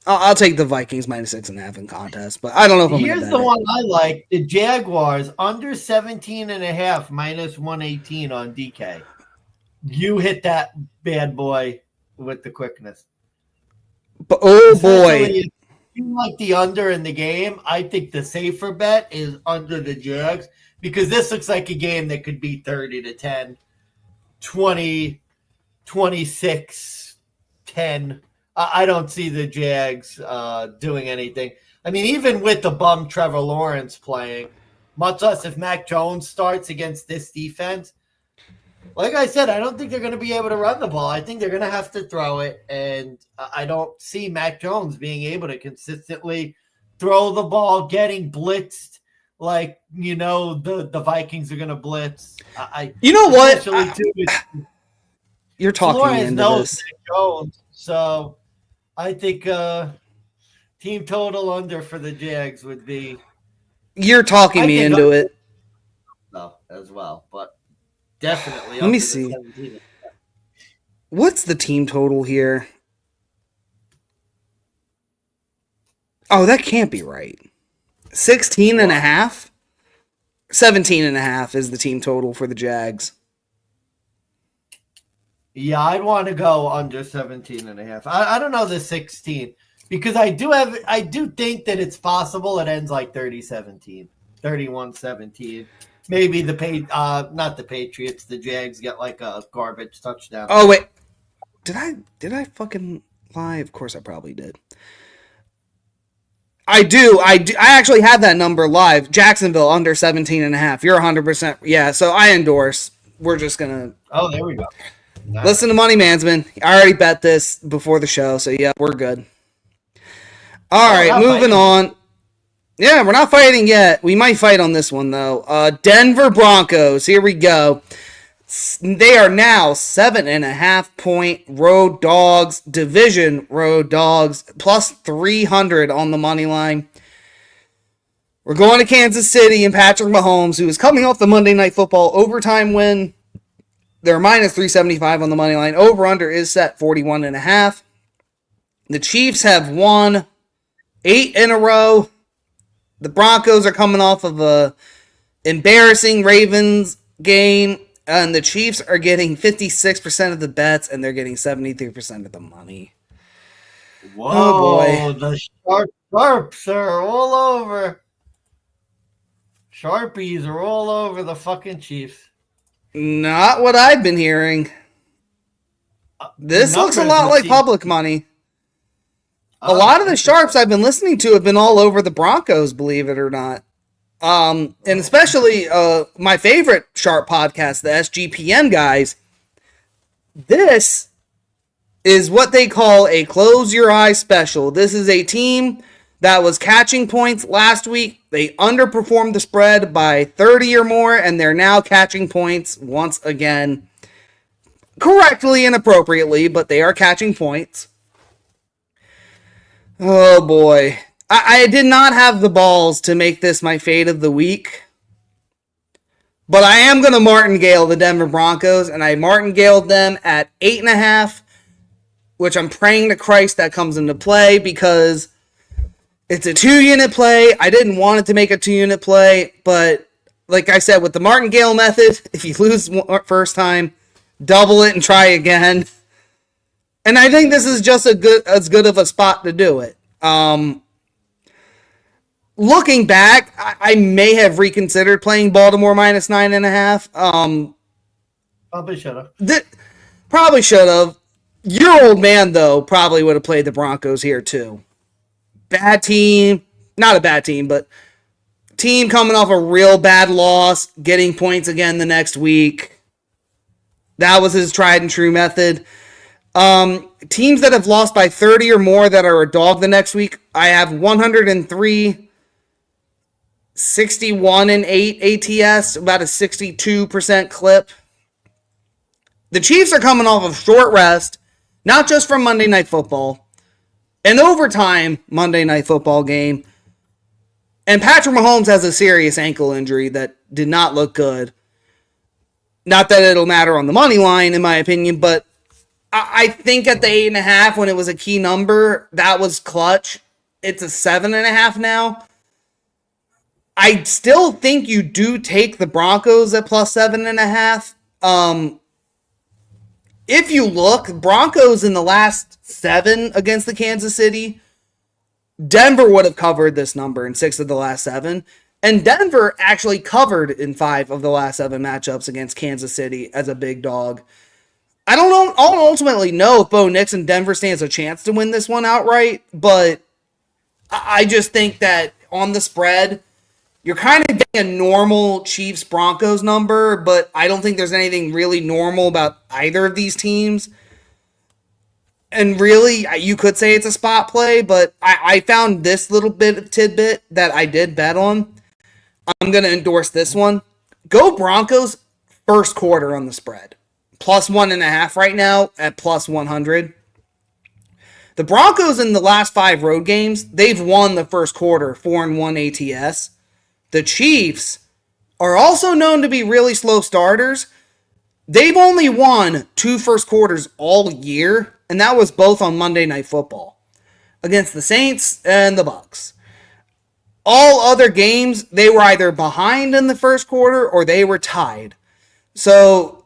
I'll take the Vikings minus 6.5 in contest, but I don't know if I'm going to bet Here's the one I like: the Jaguars under 17.5 minus 118 on DK. You hit that bad boy with the quickness. But, oh Especially boy. if you like the under in the game, I think the safer bet is under the Jags because this looks like a game that could be 30-10, 20, 26, 10. I don't see the Jags doing anything. I mean, even with the bum Trevor Lawrence playing, much less if Mac Jones starts against this defense, like I said, I don't think they're going to be able to run the ball. I think they're going to have to throw it, and I don't see Mac Jones being able to consistently throw the ball, getting blitzed like, the Vikings are going to blitz. You know what? You're talking me into this. Mac Jones, so I think team total under for the Jags would be. You're talking me into it. As well, but definitely. Let me see. 17. What's the team total here? Oh, that can't be right. 16.5? 17.5 is the team total for the Jags. Yeah, I'd want to go under 17.5. I don't know the 16 because I do think that it's possible it ends like 30-17, 31-17. Maybe not the Patriots, the Jags get like a garbage touchdown. Oh wait, did I fucking lie? Of course I probably did. I do. I actually have that number live. Jacksonville under 17.5. You're 100%. Yeah, so I endorse. We're just gonna. Oh, there we go. Nice. Listen to Money Mansman. I already bet this before the show, so yeah, we're good. All right, moving on. Yeah, we're not fighting yet. We might fight on this one, though. Denver Broncos. Here we go. They are now 7.5-point road dogs, division road dogs, plus 300 on the money line. We're going to Kansas City and Patrick Mahomes, who is coming off the Monday Night Football overtime win. They're minus 375 on the money line. Over-under is set 41.5. The Chiefs have won 8 in a row. The Broncos are coming off of a embarrassing Ravens game, and the Chiefs are getting 56% of the bets, and they're getting 73% of the money. Whoa, oh boy. The sharps are all over. Sharpies are all over the fucking Chiefs. Not what I've been hearing. This looks a lot like public money. A lot of the sharps I've been listening to have been all over the Broncos, believe it or not. And especially my favorite sharp podcast, the SGPN guys. This is what they call a close your eyes special. This is a team that was catching points last week. They underperformed the spread by 30 or more, and they're now catching points once again. Correctly and appropriately, but they are catching points. Oh boy. I did not have the balls to make this my fade of the week. But I am going to martingale the Denver Broncos, and I martingaled them at 8.5, which I'm praying to Christ that comes into play because it's a 2-unit play. I didn't want it to make a 2-unit play, but like I said, with the martingale method, if you lose first time, double it and try again. And I think this is just as good of a spot to do it. Looking back, I may have reconsidered playing Baltimore minus 9.5. Probably should have. Probably should have. Your old man, though, probably would have played the Broncos here, too. Bad team. Not a bad team, but team coming off a real bad loss, getting points again the next week. That was his tried and true method. Teams that have lost by 30 or more that are a dog the next week, I have 103, 61 and 8 ATS, about a 62% clip. The Chiefs are coming off of short rest, not just from Monday Night Football, an overtime Monday Night Football game, and Patrick Mahomes has a serious ankle injury that did not look good. Not that it'll matter on the money line, in my opinion, but I think at the 8.5, when it was a key number, that was clutch. It's a 7.5 now. I still think you do take the Broncos at plus 7.5. If you look, Broncos in the last 7 against the Kansas City, Denver would have covered this number in 6 of the last 7. And Denver actually covered in 5 of the last 7 matchups against Kansas City as a big dog. I don't ultimately know if Bo Nix and Denver stands a chance to win this one outright, but I just think that on the spread, you're kind of getting a normal Chiefs-Broncos number, but I don't think there's anything really normal about either of these teams. And really, you could say it's a spot play, but I found this little bit of tidbit that I did bet on. I'm going to endorse this one. Go Broncos first quarter on the spread. Plus 1.5 right now at plus 100. The Broncos in the last 5 road games, they've won the first quarter 4-1 ATS. The Chiefs are also known to be really slow starters. They've only won 2 first quarters all year, and that was both on Monday Night Football against the Saints and the Bucs. All other games, they were either behind in the first quarter or they were tied. So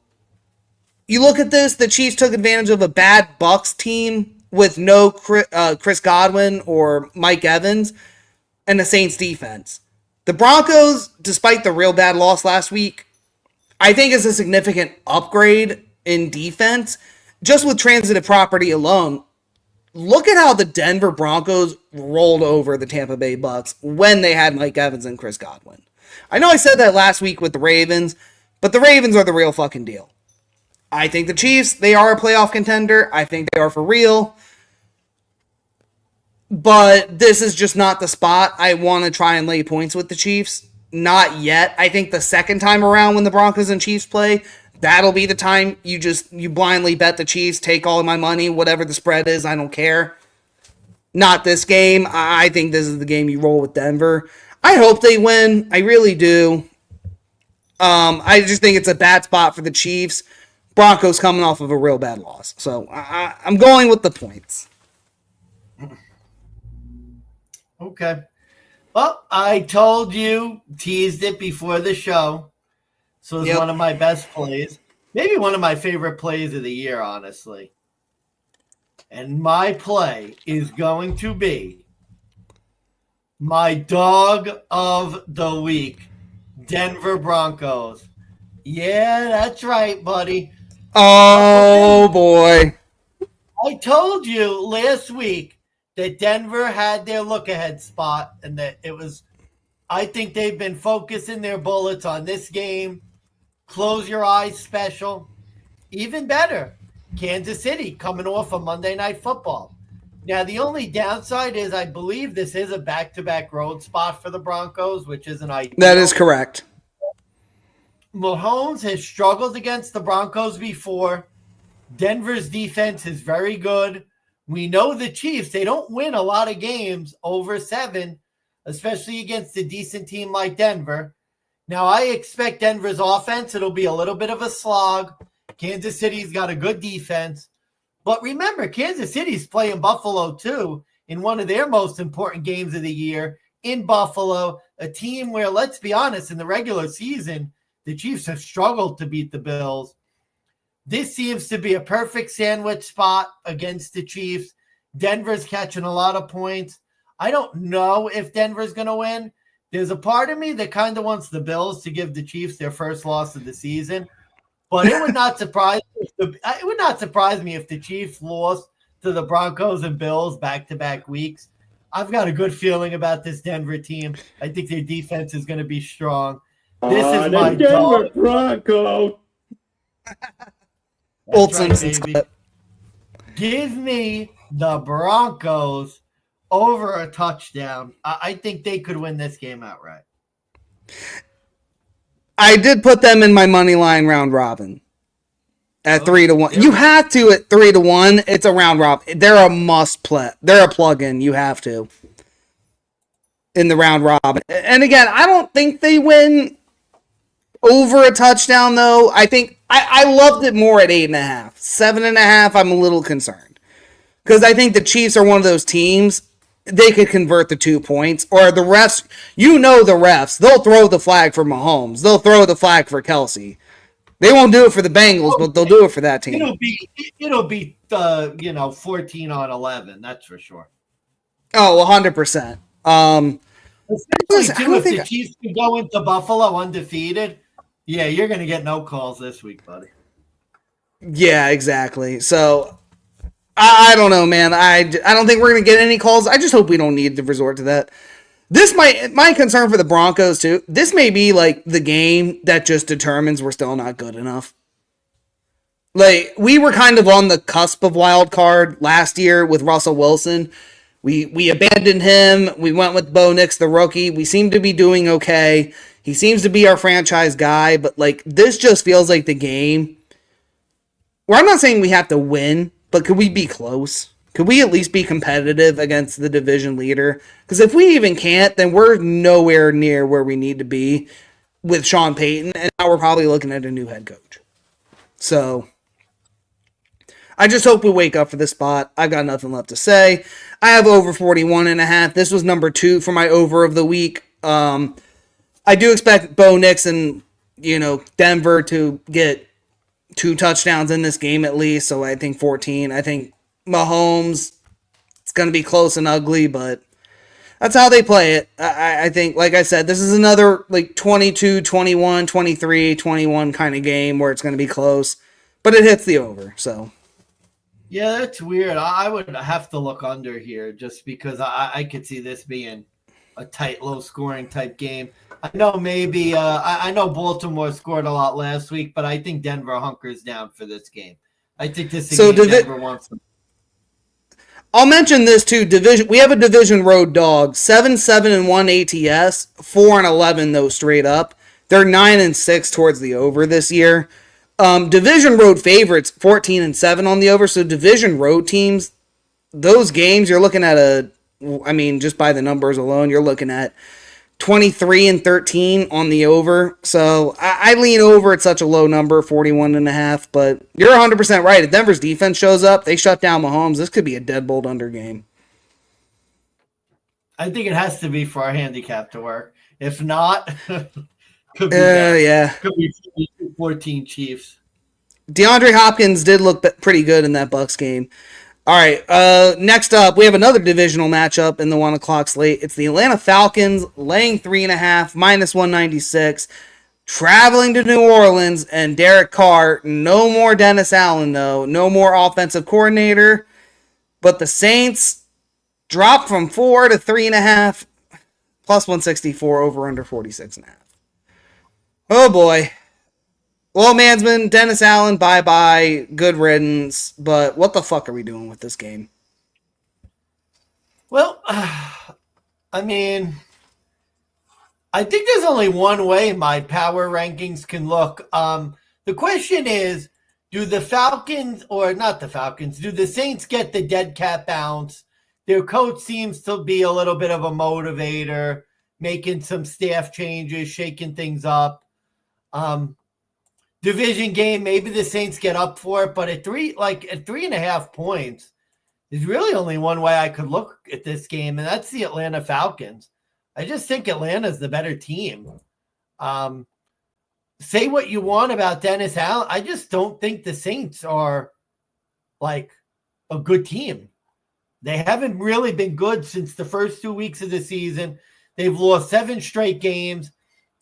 you look at this, the Chiefs took advantage of a bad Bucs team with no Chris Godwin or Mike Evans and the Saints defense. The Broncos, despite the real bad loss last week, I think is a significant upgrade in defense. Just with transitive property alone, look at how the Denver Broncos rolled over the Tampa Bay Bucs when they had Mike Evans and Chris Godwin. I know I said that last week with the Ravens, but the Ravens are the real fucking deal. I think the Chiefs, they are a playoff contender. I think they are for real. But this is just not the spot I want to try and lay points with the Chiefs. Not yet. I think the second time around when the Broncos and Chiefs play, that'll be the time you blindly bet the Chiefs, take all of my money, whatever the spread is, I don't care. Not this game. I think this is the game you roll with Denver. I hope they win. I really do. I just think it's a bad spot for the Chiefs. Broncos coming off of a real bad loss. So I'm going with the points. Okay. Well, I told you, teased it before the show. So it's one of my best plays. Maybe one of my favorite plays of the year, honestly. And my play is going to be my dog of the week, Denver Broncos. Yeah, that's right, buddy. Oh, boy. I told you last week that Denver had their look-ahead spot and that it was – I think they've been focusing their bullets on this game. Close your eyes special. Even better, Kansas City coming off of Monday Night Football. Now, the only downside is I believe this is a back-to-back road spot for the Broncos, which isn't ideal. That is correct. Mahomes has struggled against the Broncos before. Denver's defense is very good. We know the Chiefs, they don't win a lot of games over 7, especially against a decent team like Denver. Now, I expect Denver's offense, it'll be a little bit of a slog. Kansas City's got a good defense. But remember, Kansas City's playing Buffalo, too, in one of their most important games of the year in Buffalo, a team where, let's be honest, in the regular season, the Chiefs have struggled to beat the Bills. This seems to be a perfect sandwich spot against the Chiefs. Denver's catching a lot of points. I don't know if Denver's going to win. There's a part of me that kind of wants the Bills to give the Chiefs their first loss of the season. But it would not surprise me if the Chiefs lost to the Broncos and Bills back-to-back weeks. I've got a good feeling about this Denver team. I think their defense is going to be strong. This is my Denver dog. Broncos. Old Right, Simpsons baby. clip. Give me the Broncos over a touchdown. I think they could win this game outright. I did put them in my money line round robin at 3-1. You have to at 3-1. It's a round robin. They're a must play. They're a plug-in. You have to in the round robin. And again, I don't think they win over a touchdown though. I think I loved it more at 8.5. 7.5. I'm a little concerned because I think the Chiefs are one of those teams. They could convert the 2 points, or the refs. You know the refs. They'll throw the flag for Mahomes. They'll throw the flag for Kelsey. They won't do it for the Bengals, but they'll do it for that team. It'll be 14-11. That's for sure. Oh, 100%. Especially too, if the Chiefs can go into Buffalo undefeated, yeah, you're going to get no calls this week, buddy. Yeah, exactly. So I don't know, man. I don't think we're going to get any calls. I just hope we don't need to resort to that. This my concern for the Broncos too. This may be like the game that just determines we're still not good enough. Like we were kind of on the cusp of wild card last year with Russell Wilson. We abandoned him. We went with Bo Nix, the rookie. We seem to be doing okay. He seems to be our franchise guy, but like this just feels like the game. Well, I'm not saying we have to win, but could we be close? Could we at least be competitive against the division leader? Because if we even can't, then we're nowhere near where we need to be with Sean Payton, and now we're probably looking at a new head coach. So I just hope we wake up for this spot. I've got nothing left to say. I have over 41.5. This was number 2 for my over of the week. I do expect Bo Nix and Denver to get 2 touchdowns in this game at least. So I think 14. I think Mahomes, it's going to be close and ugly, but that's how they play it. I think, like I said, this is another like 22, 21, 23, 21 kind of game where it's going to be close, but it hits the over. So yeah, that's weird. I would have to look under here just because I could see this being a tight, low-scoring type game. I know maybe I know Baltimore scored a lot last week, but I think Denver hunkers down for this game. I think this is a game Denver wants to. I'll mention this too. We have a division road dog, 7-7-1 ATS, 4-11 though straight up. They're 9-6 towards the over this year. Division road favorites, 14-7 on the over. So division road teams, those games you're looking at just by the numbers alone, you're looking at 23-13 on the over. So I lean over at such a low number, 41.5. But you're 100% right. If Denver's defense shows up, they shut down Mahomes. This could be a deadbolt under game. I think it has to be for our handicap to work. If not, could be Could be 14 Chiefs. DeAndre Hopkins did look pretty good in that Bucs game. All right, next up, we have another divisional matchup in the 1 o'clock slate. It's the Atlanta Falcons laying 3.5, -196, traveling to New Orleans, and Derek Carr. No more Dennis Allen, though. No more offensive coordinator. But the Saints dropped from 4 to 3.5, +164, over under 46.5. Oh, boy. Well, Mansman, Dennis Allen, bye-bye, good riddance, but what the fuck are we doing with this game? Well, I mean, I think there's only one way my power rankings can look. The question is, do the Falcons, or not the Falcons, do the Saints get the dead cat bounce? Their coach seems to be a little bit of a motivator, making some staff changes, shaking things up. Division game, maybe the Saints get up for it, but at 3.5 points, there's really only one way I could look at this game, and that's the Atlanta Falcons. I just think Atlanta's the better team. Say what you want about Dennis Allen, I just don't think the Saints are like a good team. They haven't really been good since the first 2 weeks of the season. They've lost 7 straight games.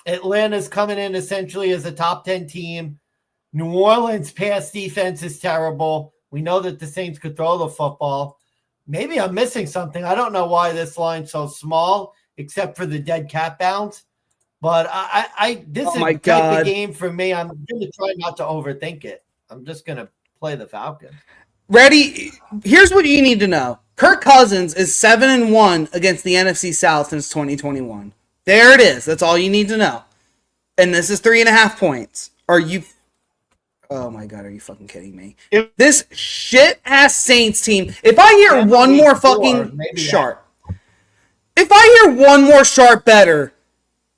Atlanta's coming in essentially as a top 10 team. New Orleans pass defense is terrible. We know that the Saints could throw the football. Maybe I'm missing something. I don't know why this line's so small, except for the dead cat bounce. But this is the type of game for me. I'm going to try not to overthink it. I'm just going to play the Falcons. Ready? Here's what you need to know. Kirk Cousins is 7-1 against the NFC South since 2021. There it is. That's all you need to know. And this is 3.5 points. Are you? Oh my God, are you fucking kidding me? This shit ass Saints team. If I hear one more fucking sharp, if I hear one more sharp better,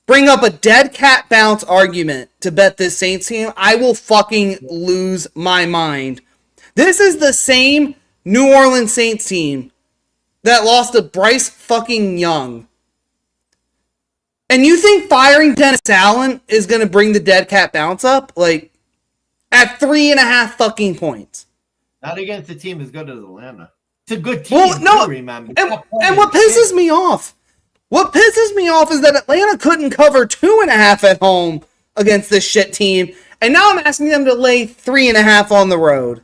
bring up a dead cat bounce argument to bet this Saints team, I will fucking lose my mind. This is the same New Orleans Saints team that lost to Bryce fucking Young. And you think firing Dennis Allen is going to bring the dead cat bounce up? Like, at 3.5 fucking points. Not against a team as good as Atlanta. It's a good team, remember. And what pisses me off, is that Atlanta couldn't cover 2.5 at home against this shit team. And now I'm asking them to lay 3.5 on the road.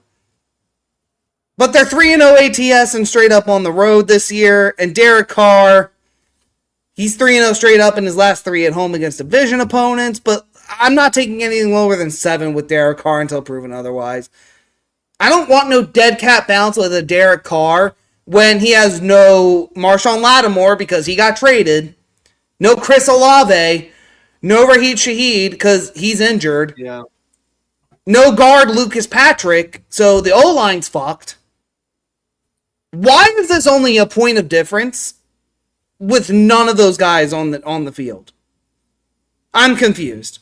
But they're 3-0 ATS and straight up on the road this year. And Derek Carr, he's 3-0 straight up in his last 3 at home against division opponents. But I'm not taking anything lower than 7 with Derek Carr until proven otherwise. I don't want no dead cat bounce with a Derek Carr when he has no Marshawn Lattimore because he got traded, no Chris Olave, no Raheem Shaheed because he's injured, no guard Lucas Patrick, so the O-line's fucked. Why is this only a point of difference with none of those guys on the field? I'm confused.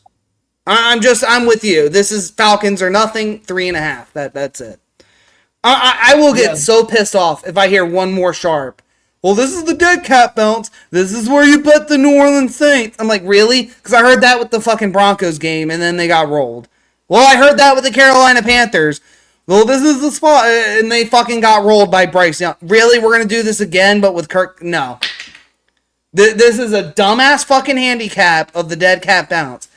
I'm with you. This is Falcons or nothing, 3.5. That's it. I will get so pissed off if I hear one more sharp. Well, this is the dead cat bounce. This is where you bet the New Orleans Saints. I'm like, really? Because I heard that with the fucking Broncos game, and then they got rolled. Well, I heard that with the Carolina Panthers. Well, this is the spot, and they fucking got rolled by Bryce Young. Really? We're going to do this again, but with Kirk? No. This is a dumbass fucking handicap of the dead cat bounce.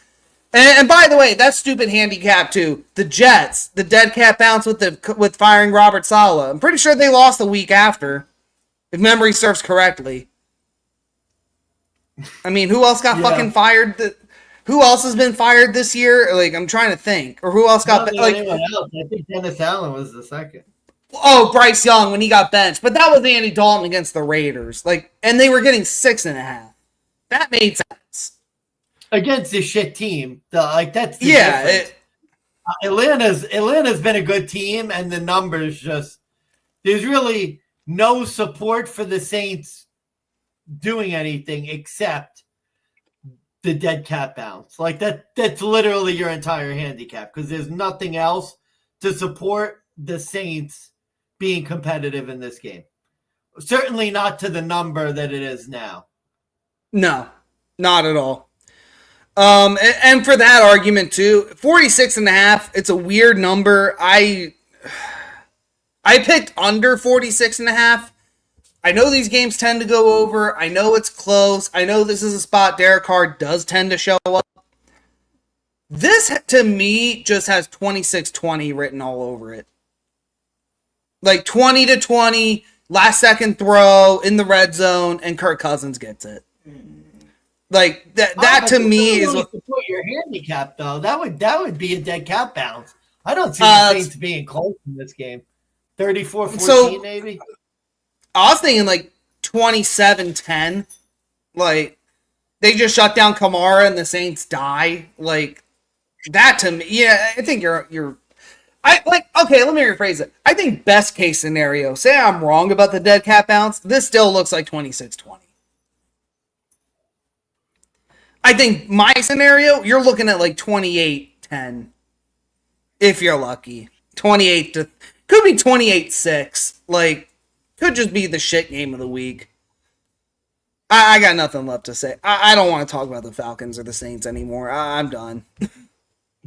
And by the way, that stupid handicap too. The Jets, the dead cat bounce with firing Robert Saleh. I'm pretty sure they lost the week after, if memory serves correctly. I mean, who else got fucking fired? Who else has been fired this year? Like, I'm trying to think. Or who else got anyone else. I think Dennis Allen was the second. Oh, Bryce Young when he got benched, but that was Andy Dalton against the Raiders. Like, and they were getting 6.5. That made sense. Against this shit team, that's the difference. Atlanta's been a good team, and the numbers just there's really no support for the Saints doing anything except the dead cat bounce. Like that's literally your entire handicap because there's nothing else to support the Saints being competitive in this game. Certainly not to the number that it is now. No, not at all. And for that argument too, 46.5, it's a weird number. I picked under 46.5. I know these games tend to go over. I know it's close. I know this is a spot Derek Carr does tend to show up. This, to me, just has 26-20 written all over it. Like 20-20, last second throw in the red zone, and Kirk Cousins gets it. Like that to me is what support your handicap though. That would be a dead cat bounce. I don't see the Saints being close in this game. 34-14 maybe. I was thinking like 27-10. Like they just shut down Kamara and the Saints die. Like that to me. Yeah, I think you're okay, let me rephrase it. I think best case scenario, say I'm wrong about the dead cat bounce, this still looks like 26-20. I think my scenario, you're looking at like 28-10. If you're lucky. 28 to could be 28-6. Like, could just be the shit game of the week. I got nothing left to say. I don't want to talk about the Falcons or the Saints anymore. I'm done.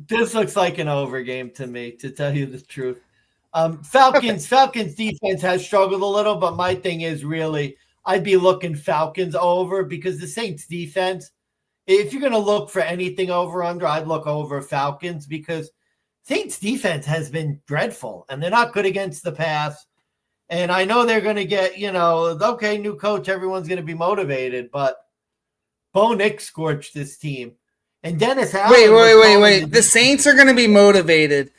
This looks like an over game to me, to tell you the truth. Falcons defense has struggled a little, but my thing is really I'd be looking Falcons over because the Saints defense, if you're going to look for anything over under, I'd look over Falcons because Saints defense has been dreadful, and they're not good against the pass. And I know they're going to get, okay, new coach, everyone's going to be motivated, but Bo Nix scorched this team. And Dennis Allen. Wait. The Saints are going to be motivated.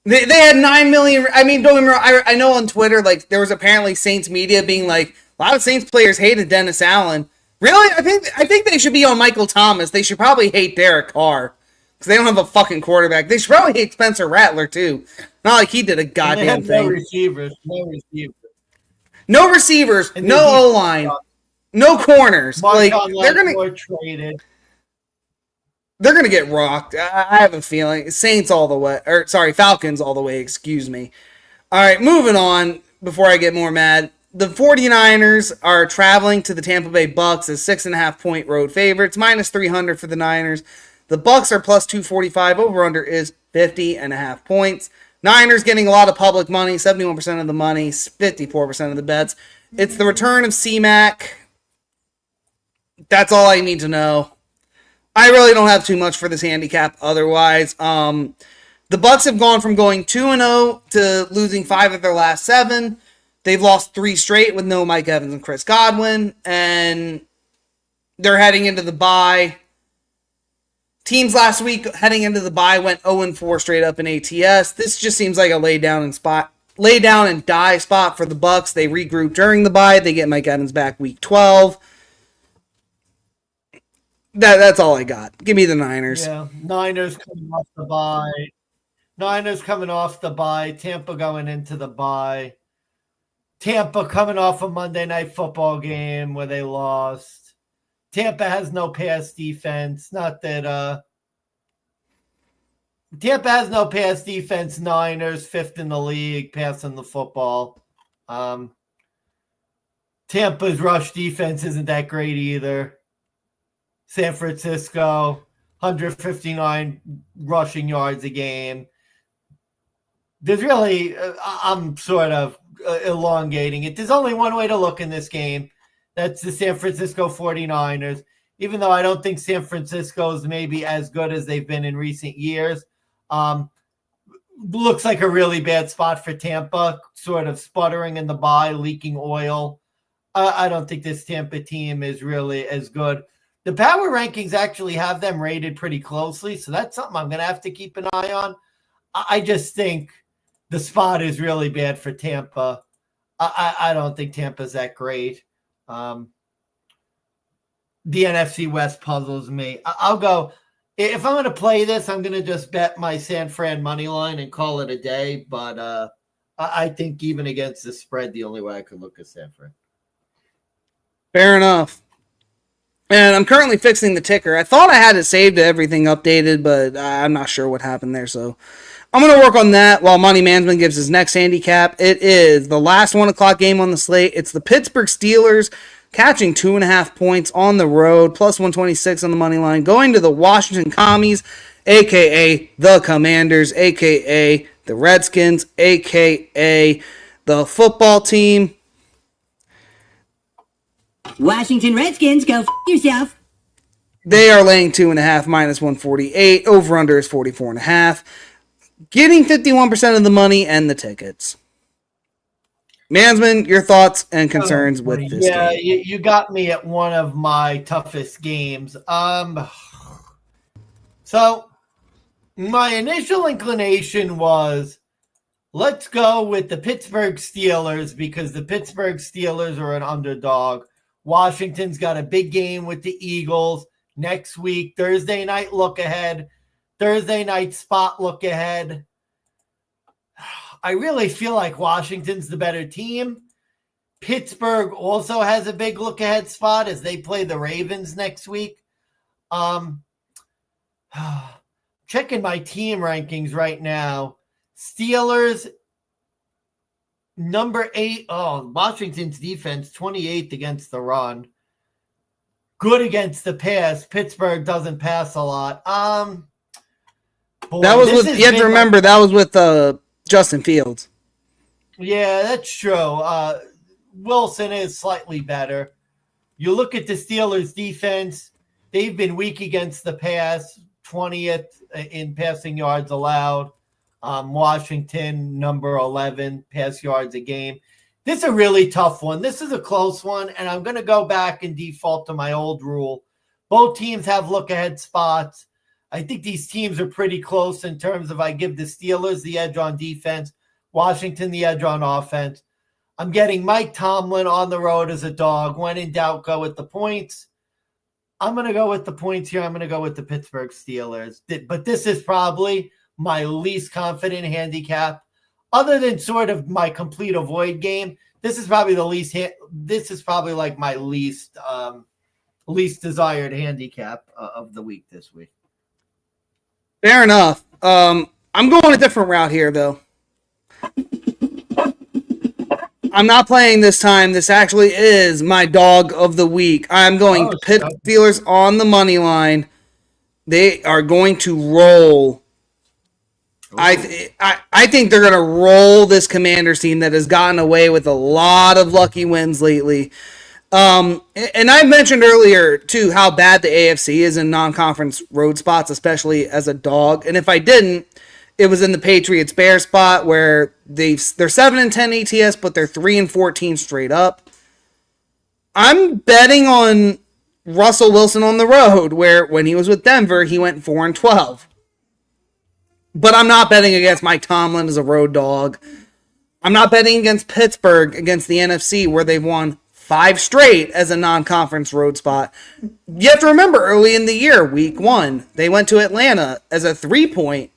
They had 9 million. I mean, don't get me wrong. I know on Twitter, like, there was apparently Saints media being like, a lot of Saints players hated Dennis Allen. Really? I think they should be on Michael Thomas. They should probably hate Derek Carr because they don't have a fucking quarterback. They should probably hate Spencer Rattler too. Not like he did a goddamn thing. No receivers. No receivers. No O-line. No corners. Like, they're gonna traded. They're gonna get rocked. I have a feeling. Saints all the way, or sorry, Falcons all the way. Excuse me. All right, moving on. Before I get more mad, the 49ers are traveling to the Tampa Bay Bucks as 6.5-point road favorites, minus 300 for the Niners. The Bucks are plus 245. Over under is 50.5 points. Niners getting a lot of public money, 71% of the money, 54% of the bets. It's the return of C-Mac. That's all I need to know. I really don't have too much for this handicap otherwise. The Bucks have gone from going 2-0 to losing 5 of their last 7. They've lost 3 straight with no Mike Evans and Chris Godwin, and they're heading into the bye. Teams last week heading into the bye went 0-4 straight up in ATS. This just seems like a lay down and die spot for the Bucks. They regroup during the bye. They get Mike Evans back week 12. That's all I got. Give me the Niners. Yeah, Niners coming off the bye. Tampa going into the bye. Tampa coming off a Monday Night Football game where they lost. Tampa has no pass defense. Not that Tampa has no pass defense. Niners 5th in the league passing the football. Tampa's rush defense isn't that great either. San Francisco 159 rushing yards a game. There's really I'm sort of elongating it. There's only one way to look in this game. That's the San Francisco 49ers. Even though I don't think San Francisco's maybe as good as they've been in recent years. Looks like a really bad spot for Tampa, sort of sputtering in the bye, leaking oil. I don't think this Tampa team is really as good. The power rankings actually have them rated pretty closely, so that's something I'm going to have to keep an eye on. I just think the spot is really bad for Tampa. I don't think Tampa's that great. The NFC West puzzles me. I'll go. If I'm going to play this, I'm going to just bet my San Fran money line and call it a day. But I think even against the spread, the only way I could look is San Fran. Fair enough. And I'm currently fixing the ticker. I thought I had it saved to everything updated, but I'm not sure what happened there. So I'm going to work on that while Money Management gives his next handicap. It is the last 1 o'clock game on the slate. It's the Pittsburgh Steelers catching 2.5 points on the road, plus 126 on the money line, going to the Washington Commies, a.k.a. the Commanders, a.k.a. the Redskins, a.k.a. the football team. Washington Redskins, go f*** yourself. They are laying 2.5 minus 148. Over under is 44.5. Getting 51% of the money and the tickets. Mansman, your thoughts and concerns with this game? Yeah, you got me at one of my toughest games. So my initial inclination was, let's go with the Pittsburgh Steelers because the Pittsburgh Steelers are an underdog. Washington's got a big game with the Eagles next week. Thursday night look ahead. Thursday night spot look ahead. I really feel like Washington's the better team. Pittsburgh also has a big look ahead spot as they play the Ravens next week. Checking my team rankings right now. Steelers number 8. Oh, Washington's defense 28th against the run. Good against the pass. Pittsburgh doesn't pass a lot. Boy, that was with. You have to remember that was with Justin Fields. Yeah, that's true. Wilson is slightly better. You look at the Steelers' defense; they've been weak against the pass, 20th in passing yards allowed. Washington, number 11, pass yards a game. This is a really tough one. This is a close one, and I'm going to go back and default to my old rule. Both teams have look-ahead spots. I think these teams are pretty close in terms of I give the Steelers the edge on defense, Washington the edge on offense. I'm getting Mike Tomlin on the road as a dog. When in doubt, go with the points. I'm going to go with the points here. I'm going to go with the Pittsburgh Steelers. But this is probably my least confident handicap. Other than sort of my complete avoid game, this is probably like my least desired handicap of the week this week. Fair enough. I'm going a different route here, though. I'm not playing this time. This actually is my dog of the week. I'm going Pitt Steelers on the money line. They are going to roll. I think they're going to roll this Commanders team that has gotten away with a lot of lucky wins lately. And I mentioned earlier, too, how bad the AFC is in non-conference road spots, especially as a dog. And if I didn't, it was in the Patriots-Bears spot where they're 7-10 ATS, but they're 3-14 straight up. I'm betting on Russell Wilson on the road, where when he was with Denver, he went 4-12. But I'm not betting against Mike Tomlin as a road dog. I'm not betting against Pittsburgh against the NFC, where they've won 5 straight as a non-conference road spot. You have to remember, early in the year, week 1, they went to Atlanta as a 3-point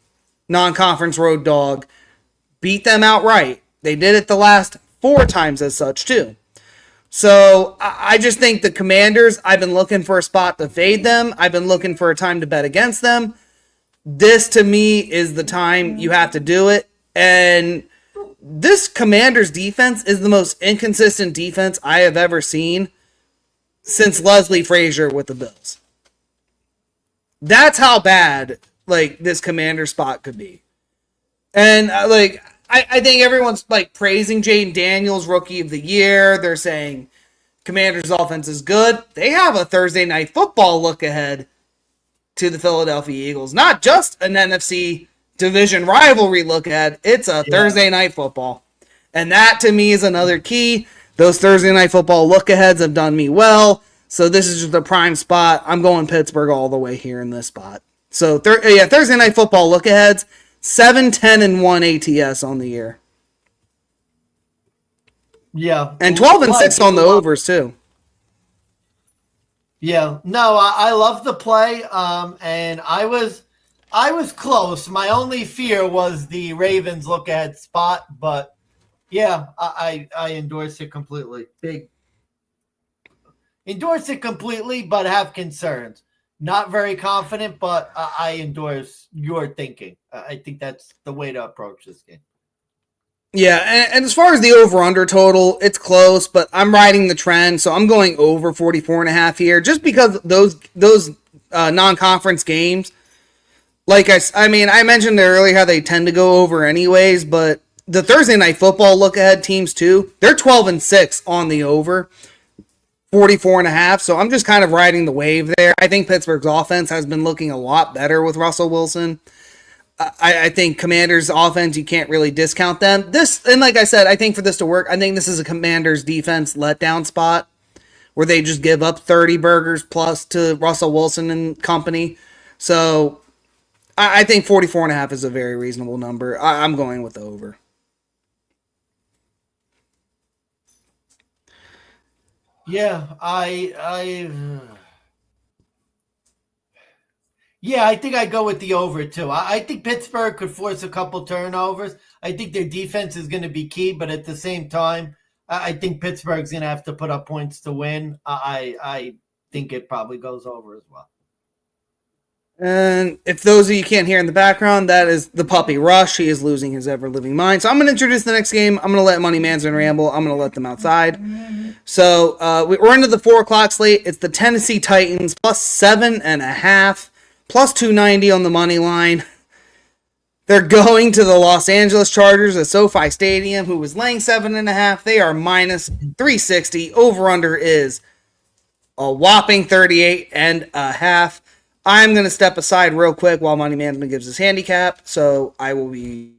non-conference road dog, beat them outright. They did it the last 4 times as such, too. So I just think the Commanders, I've been looking for a spot to fade them. I've been looking for a time to bet against them. This, to me, is the time you have to do it. And this Commanders defense is the most inconsistent defense I have ever seen since Leslie Frazier with the Bills. That's how bad this Commander spot could be. And I think everyone's praising Jaden Daniels, rookie of the year. They're saying Commanders offense is good. They have a Thursday night football look ahead to the Philadelphia Eagles. Not just an NFC division rivalry look ahead. It's a Thursday night football. And that to me is another key. Those Thursday night football look aheads have done me well. So this is just a prime spot. I'm going Pittsburgh all the way here in this spot. So Thursday night football look aheads, 7-10-1 ATS on the year. Yeah. And 12-6 on the overs too. Yeah. No, I love the play. And I was close. My only fear was the Ravens look ahead spot, but yeah, I endorse it completely. Endorse it completely, but have concerns. Not very confident, but I endorse your thinking. I think that's the way to approach this game. Yeah, and as far as the over-under total, it's close, but I'm riding the trend, so I'm going over 44.5 here, just because those non-conference games, I mentioned earlier how they tend to go over anyways, but the Thursday night football look-ahead teams too, they're 12-6 on the over. 44.5, so I'm just kind of riding the wave there. I think Pittsburgh's offense has been looking a lot better with Russell Wilson. I think Commanders' offense, you can't really discount them. And like I said, I think for this to work, I think this is a Commanders' defense letdown spot where they just give up 30 burgers plus to Russell Wilson and company. So I think 44.5 is a very reasonable number. I'm going with the over. Yeah, I think I go with the over too. I think Pittsburgh could force a couple turnovers. I think their defense is going to be key, but at the same time, I think Pittsburgh's going to have to put up points to win. I think it probably goes over as well. And if those of you can't hear in the background, that is the puppy Rush. He is losing his ever-living mind. So I'm going to introduce the next game. I'm going to let Money Manson ramble. I'm going to let them outside. So we're into the 4 o'clock slate. It's the Tennessee Titans plus 7.5, plus 290 on the money line. They're going to the Los Angeles Chargers at SoFi Stadium, who was laying 7.5. They are minus 360. Over-under is a whopping 38.5. I'm going to step aside real quick while Money Management gives his handicap, so I will be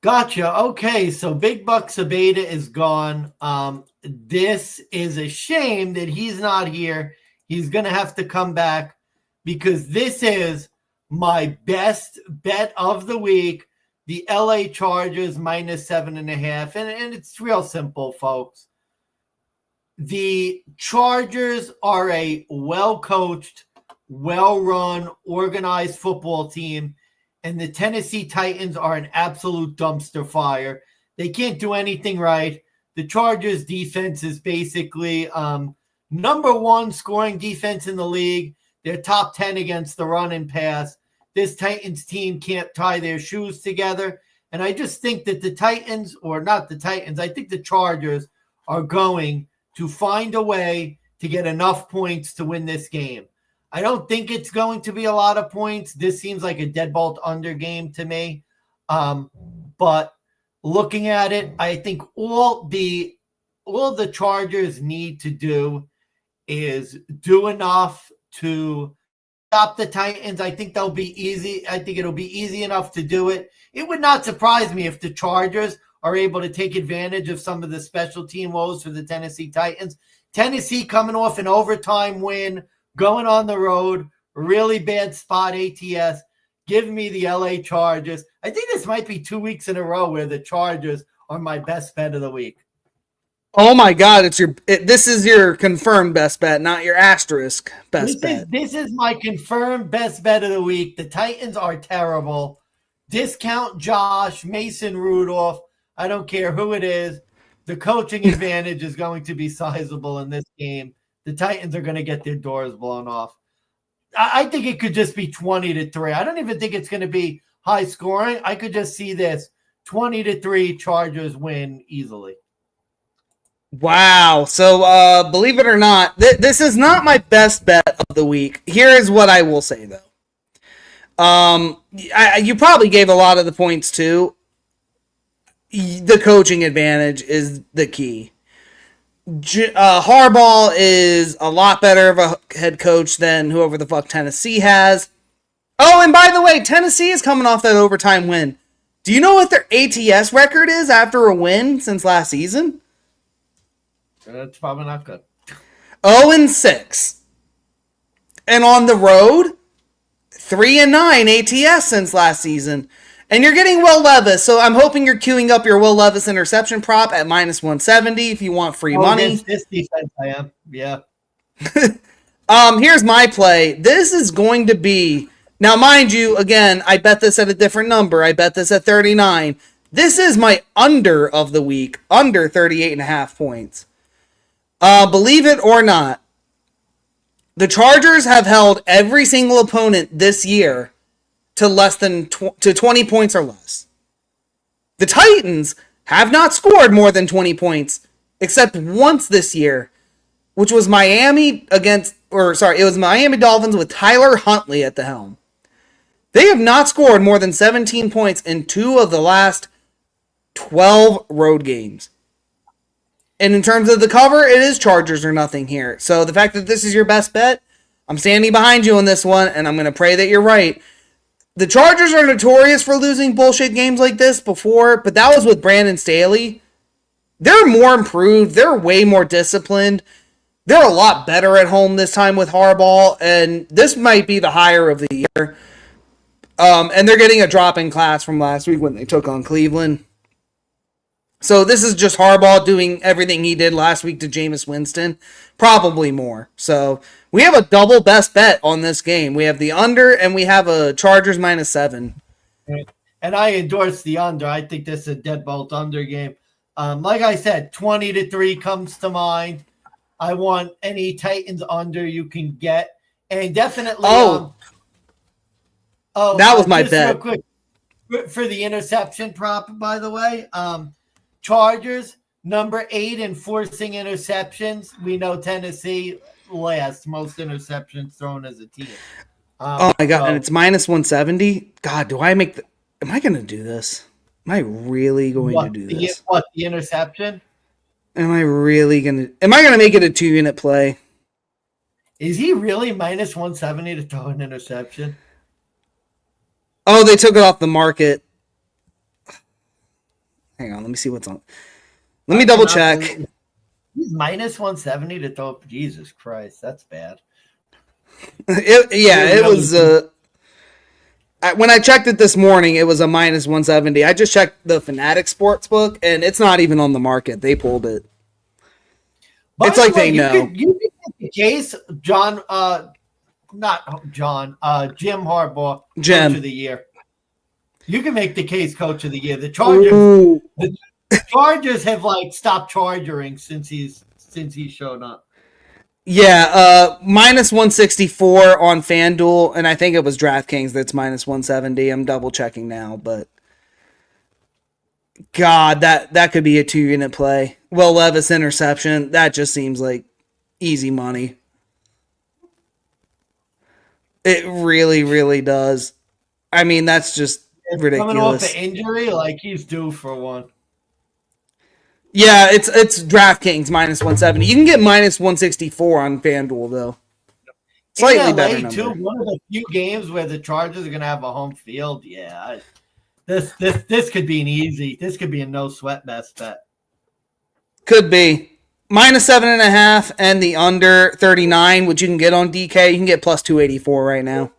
Gotcha. Okay, so Big Buck Sabata is gone. This is a shame that he's not here. He's going to have to come back because this is my best bet of the week. The LA Chargers -7.5. And it's real simple, folks. The Chargers are a well-coached, well-run, organized football team, and the Tennessee Titans are an absolute dumpster fire. They can't do anything right. The Chargers defense is basically number one scoring defense in the league. They're top 10 against the run and pass. This Titans team can't tie their shoes together. And I just think that the Titans, or not the Titans, I think the Chargers are going to find a way to get enough points to win this game. I don't think it's going to be a lot of points. This seems like a deadbolt under game to me. But looking at it, I think all the Chargers need to do is do enough to stop the Titans. I think they'll be easy. I think it'll be easy enough to do it. It would not surprise me if the Chargers are able to take advantage of some of the special team woes for the Tennessee Titans. Tennessee coming off an overtime win, going on the road, really bad spot ATS. Give me the LA Chargers. I think this might be 2 weeks in a row where the Chargers are my best bet of the week. Oh my God! This is your confirmed best bet, not your asterisk best bet. This is my confirmed best bet of the week. The Titans are terrible. Discount Josh, Mason Rudolph. I don't care who it is. The coaching advantage is going to be sizable in this game. The Titans are going to get their doors blown off. I think it could just be 20-3. I don't even think it's going to be high scoring. I could just see this 20-3 Chargers win easily. Wow. So, believe it or not, this is not my best bet of the week. Here is what I will say, though. You probably gave a lot of the points too. The coaching advantage is the key. Harbaugh is a lot better of a head coach than whoever the fuck Tennessee has. Oh, and by the way, Tennessee is coming off that overtime win. Do you know what their ATS record is after a win since last season? That's probably not good. 0-6. And on the road, 3-9 ATS since last season. And you're getting Will Levis, so I'm hoping you're queuing up your Will Levis interception prop at -170 if you want free money. This defense, I am. Yeah. Here's my play. This is going to be, now mind you, again, I bet this at a different number. I bet this at 39. This is my under of the week, under 38.5 points. Believe it or not, the Chargers have held every single opponent this year to less than to 20 points or less. The Titans have not scored more than 20 points except once this year, which was Miami it was Miami Dolphins with Tyler Huntley at the helm. They have not scored more than 17 points in 2 of the last 12 road games. And in terms of the cover, it is Chargers or nothing here. So the fact that this is your best bet, I'm standing behind you on this one, and I'm going to pray that you're right. The Chargers are notorious for losing bullshit games like this before, but that was with Brandon Staley. They're more improved. They're way more disciplined. They're a lot better at home this time with Harbaugh, and this might be the higher of the year. And they're getting a drop in class from last week when they took on Cleveland. So this is just Harbaugh doing everything he did last week to Jameis Winston. Probably more. So we have a double best bet on this game. We have the under and we have a Chargers -7. And I endorse the under. I think this is a deadbolt under game. Like I said, 20-3 comes to mind. I want any Titans under you can get. And definitely that was my bet. Real quick, for the interception prop, by the way, Chargers, number 8 in forcing interceptions. We know Tennessee last most interceptions thrown as a team. Oh my God, and it's -170? God, am I going to do this? Am I really going to do this? The interception? Am I going to make it a 2-unit play? Is he really -170 to throw an interception? Oh, they took it off the market. Hang on, let me see what's on. Let me double check. He's minus 170 to throw. Jesus Christ, that's bad. It was. When I checked it this morning, it was a minus 170. I just checked the Fanatic Sportsbook, and it's not even on the market. They pulled it. It's like they know. You can make the case, John. Not John. Jim Harbaugh, Jim. Coach of the Year. You can make the case, Coach of the Year. The Chargers. The Chargers have stopped charging since he's shown up. Yeah, minus 164 on FanDuel, and I think it was DraftKings that's minus 170. I'm double checking now, but God, that could be a 2-unit play. Will Levis interception, that just seems like easy money. It really, really does. I mean, that's just ridiculous. Coming off an injury, he's due for one. Yeah, it's DraftKings minus 170. You can get minus 164 on FanDuel though. Slightly better number. Too, one of the few games where the Chargers are going to have a home field. Yeah, this could be an easy. This could be a no sweat best bet. Could be minus 7.5 and the under 39, which you can get on DK. You can get plus 284 right now.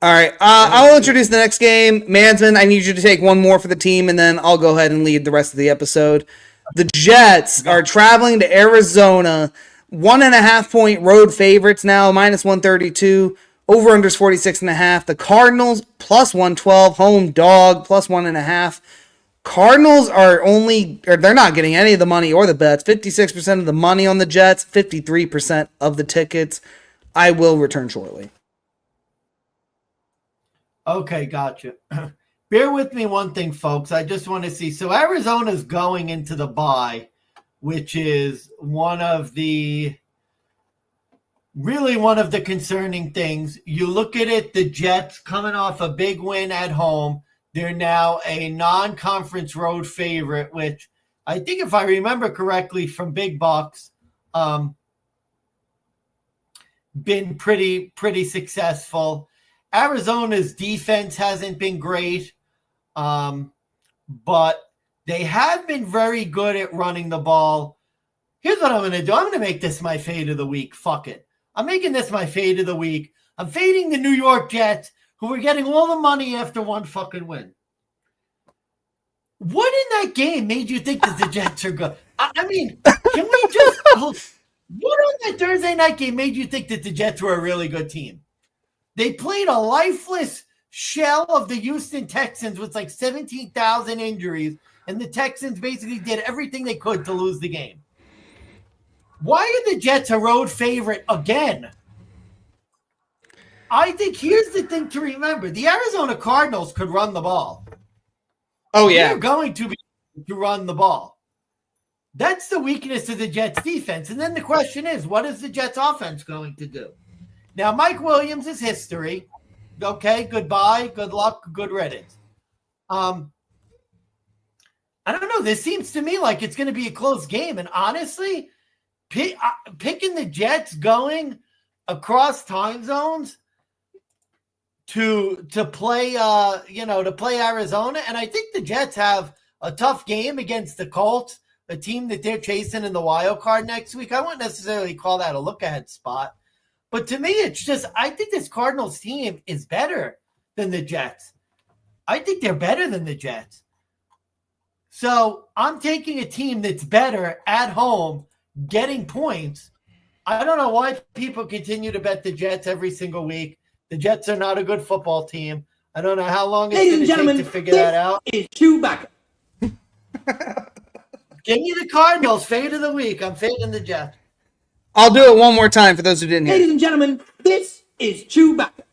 All right, I'll introduce the next game. Mansman, I need you to take one more for the team, and then I'll go ahead and lead the rest of the episode. The Jets are traveling to Arizona. 1.5-point road favorites now, minus 132. Over-unders 46.5. The Cardinals, plus 112. Home dog, plus 1.5. Cardinals they're not getting any of the money or the bets. 56% of the money on the Jets, 53% of the tickets. I will return shortly. Okay, gotcha. Bear with me one thing, folks. I just want to see. So Arizona's going into the bye, which is one of the concerning things. You look at it, the Jets coming off a big win at home. They're now a non-conference road favorite, which I think if I remember correctly from Big Bucks, been pretty successful. Arizona's defense hasn't been great, but they have been very good at running the ball. Here's what I'm going to do. I'm going to make this my fade of the week. Fuck it. I'm making this my fade of the week. I'm fading the New York Jets, who are getting all the money after one fucking win. What in that game made you think that the Jets are good? I mean, can we just... What on that Thursday night game made you think that the Jets were a really good team? They played a lifeless shell of the Houston Texans with 17,000 injuries, and the Texans basically did everything they could to lose the game. Why are the Jets a road favorite again? I think here's the thing to remember. The Arizona Cardinals could run the ball. Oh, yeah. They're going to be to run the ball. That's the weakness of the Jets defense. And then the question is, what is the Jets offense going to do? Now, Mike Williams is history. Okay, goodbye, good luck, good riddance. I don't know. This seems to me like it's going to be a close game. And honestly, picking the Jets going across time zones to play, to play Arizona. And I think the Jets have a tough game against the Colts, a team that they're chasing in the wild card next week. I wouldn't necessarily call that a look-ahead spot. But to me, it's just, I think this Cardinals team is better than the Jets. I think they're better than the Jets. So I'm taking a team that's better at home, getting points. I don't know why people continue to bet the Jets every single week. The Jets are not a good football team. I don't know how long it's going to take to figure that out. Is Chewbacca. Give me the Cardinals. Fade of the week. I'm fading the Jets. I'll do it one more time for those who didn't hear. Ladies and gentlemen, this is Chewbacca.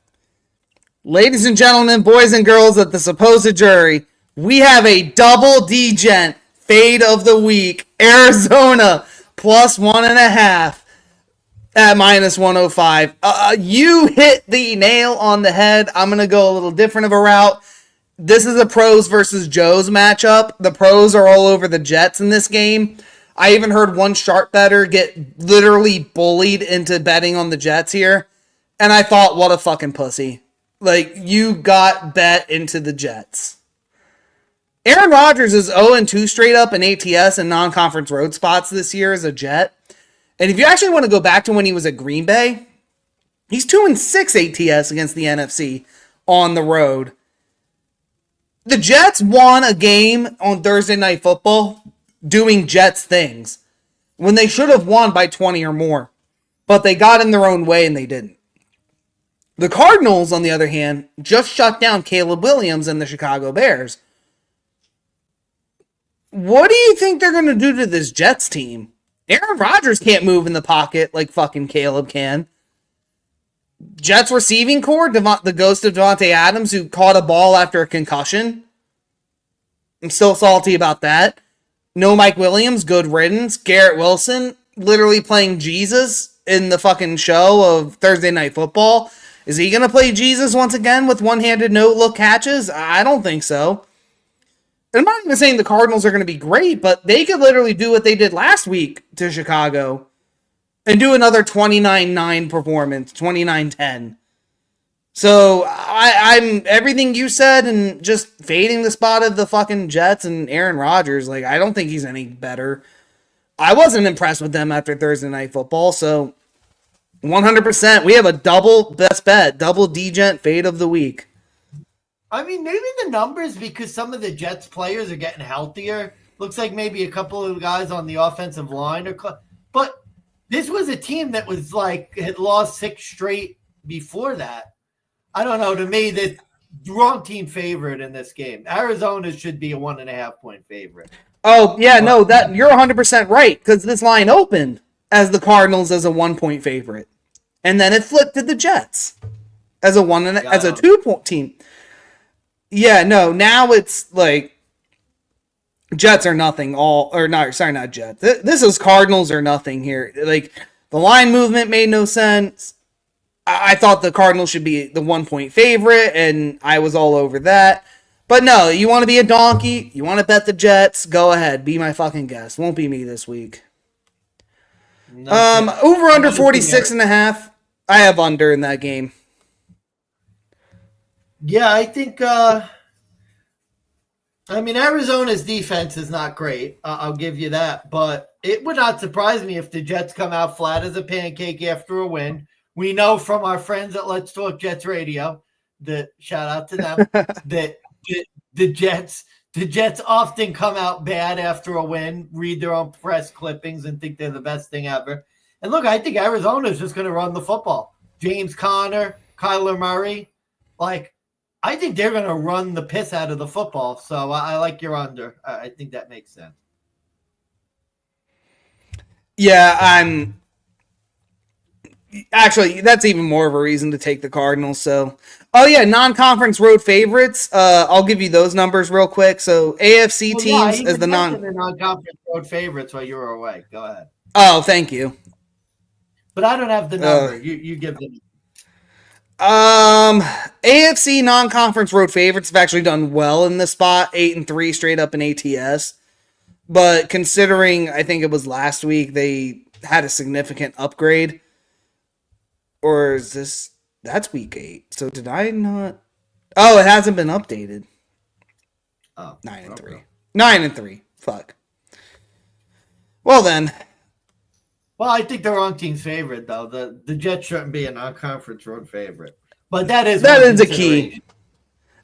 Ladies and gentlemen, boys and girls of the supposed jury, we have a double DGent fade of the week. Arizona plus 1.5 at minus 105. You hit the nail on the head. I'm going to go a little different of a route. This is a pros versus Joes matchup. The pros are all over the Jets in this game. I even heard one sharp bettor get literally bullied into betting on the Jets here. And I thought, what a fucking pussy. You got bet into the Jets. Aaron Rodgers is 0-2 straight up in ATS and non-conference road spots this year as a Jet. And if you actually want to go back to when he was at Green Bay, he's 2-6 ATS against the NFC on the road. The Jets won a game on Thursday Night Football doing Jets things when they should have won by 20 or more. But they got in their own way and they didn't. The Cardinals, on the other hand, just shut down Caleb Williams and the Chicago Bears. What do you think they're going to do to this Jets team? Aaron Rodgers can't move in the pocket like fucking Caleb can. Jets receiving core, the ghost of Devontae Adams, who caught a ball after a concussion. I'm still salty about that. No Mike Williams, good riddance. Garrett Wilson, literally playing Jesus in the fucking show of Thursday Night Football. Is he going to play Jesus once again with one-handed no-look catches? I don't think so. I'm not even saying the Cardinals are going to be great, but they could literally do what they did last week to Chicago and do another 29-9 performance, 29-10. So I'm everything you said and just fading the spot of the fucking Jets and Aaron Rodgers. Like, I don't think he's any better. I wasn't impressed with them after Thursday Night Football, so 100%. We have a double best bet, double DeGent fade of the week. I mean, maybe the numbers, because some of the Jets players are getting healthier. Looks like maybe a couple of guys on the offensive line are. But this was a team that was like had lost 6 straight before that. I don't know. To me, the wrong team favorite in this game. Arizona should be a 1.5 point favorite. Oh yeah, no, that you're 100% right because this line opened as the Cardinals as a 1 point favorite, and then it flipped to the Jets as a 2 point team. Yeah, no, now it's like Jets are nothing not Jets. This is Cardinals or nothing here. Like, the line movement made no sense. I thought the Cardinals should be the 1 point favorite, and I was all over that. But no, you want to be a donkey? You want to bet the Jets? Go ahead. Be my fucking guest. Won't be me this week. Over under 46.5. I have under in that game. Yeah, I think Arizona's defense is not great. I'll give you that. But it would not surprise me if the Jets come out flat as a pancake after a win. We know from our friends at Let's Talk Jets Radio, that shout out to them, that the Jets often come out bad after a win, read their own press clippings, and think they're the best thing ever. And look, I think Arizona is just going to run the football. James Conner, Kyler Murray, I think they're going to run the piss out of the football. So I like your under. I think that makes sense. Yeah, actually, that's even more of a reason to take the Cardinals. So, non-conference road favorites. I'll give you those numbers real quick. So, AFC teams as the non-conference road favorites while you were away. Go ahead. Oh, thank you. But I don't have the number. You give them. AFC non-conference road favorites have actually done well in this spot, 8-3 straight up in ATS. But considering, I think it was last week, they had a significant upgrade. Or is this? That's week 8. So did I not? Oh, it hasn't been updated. Oh, 9-3. 9-3. Fuck. Well then. Well, I think the wrong team's favorite though. The Jets shouldn't be a non-conference road favorite. But that is a key.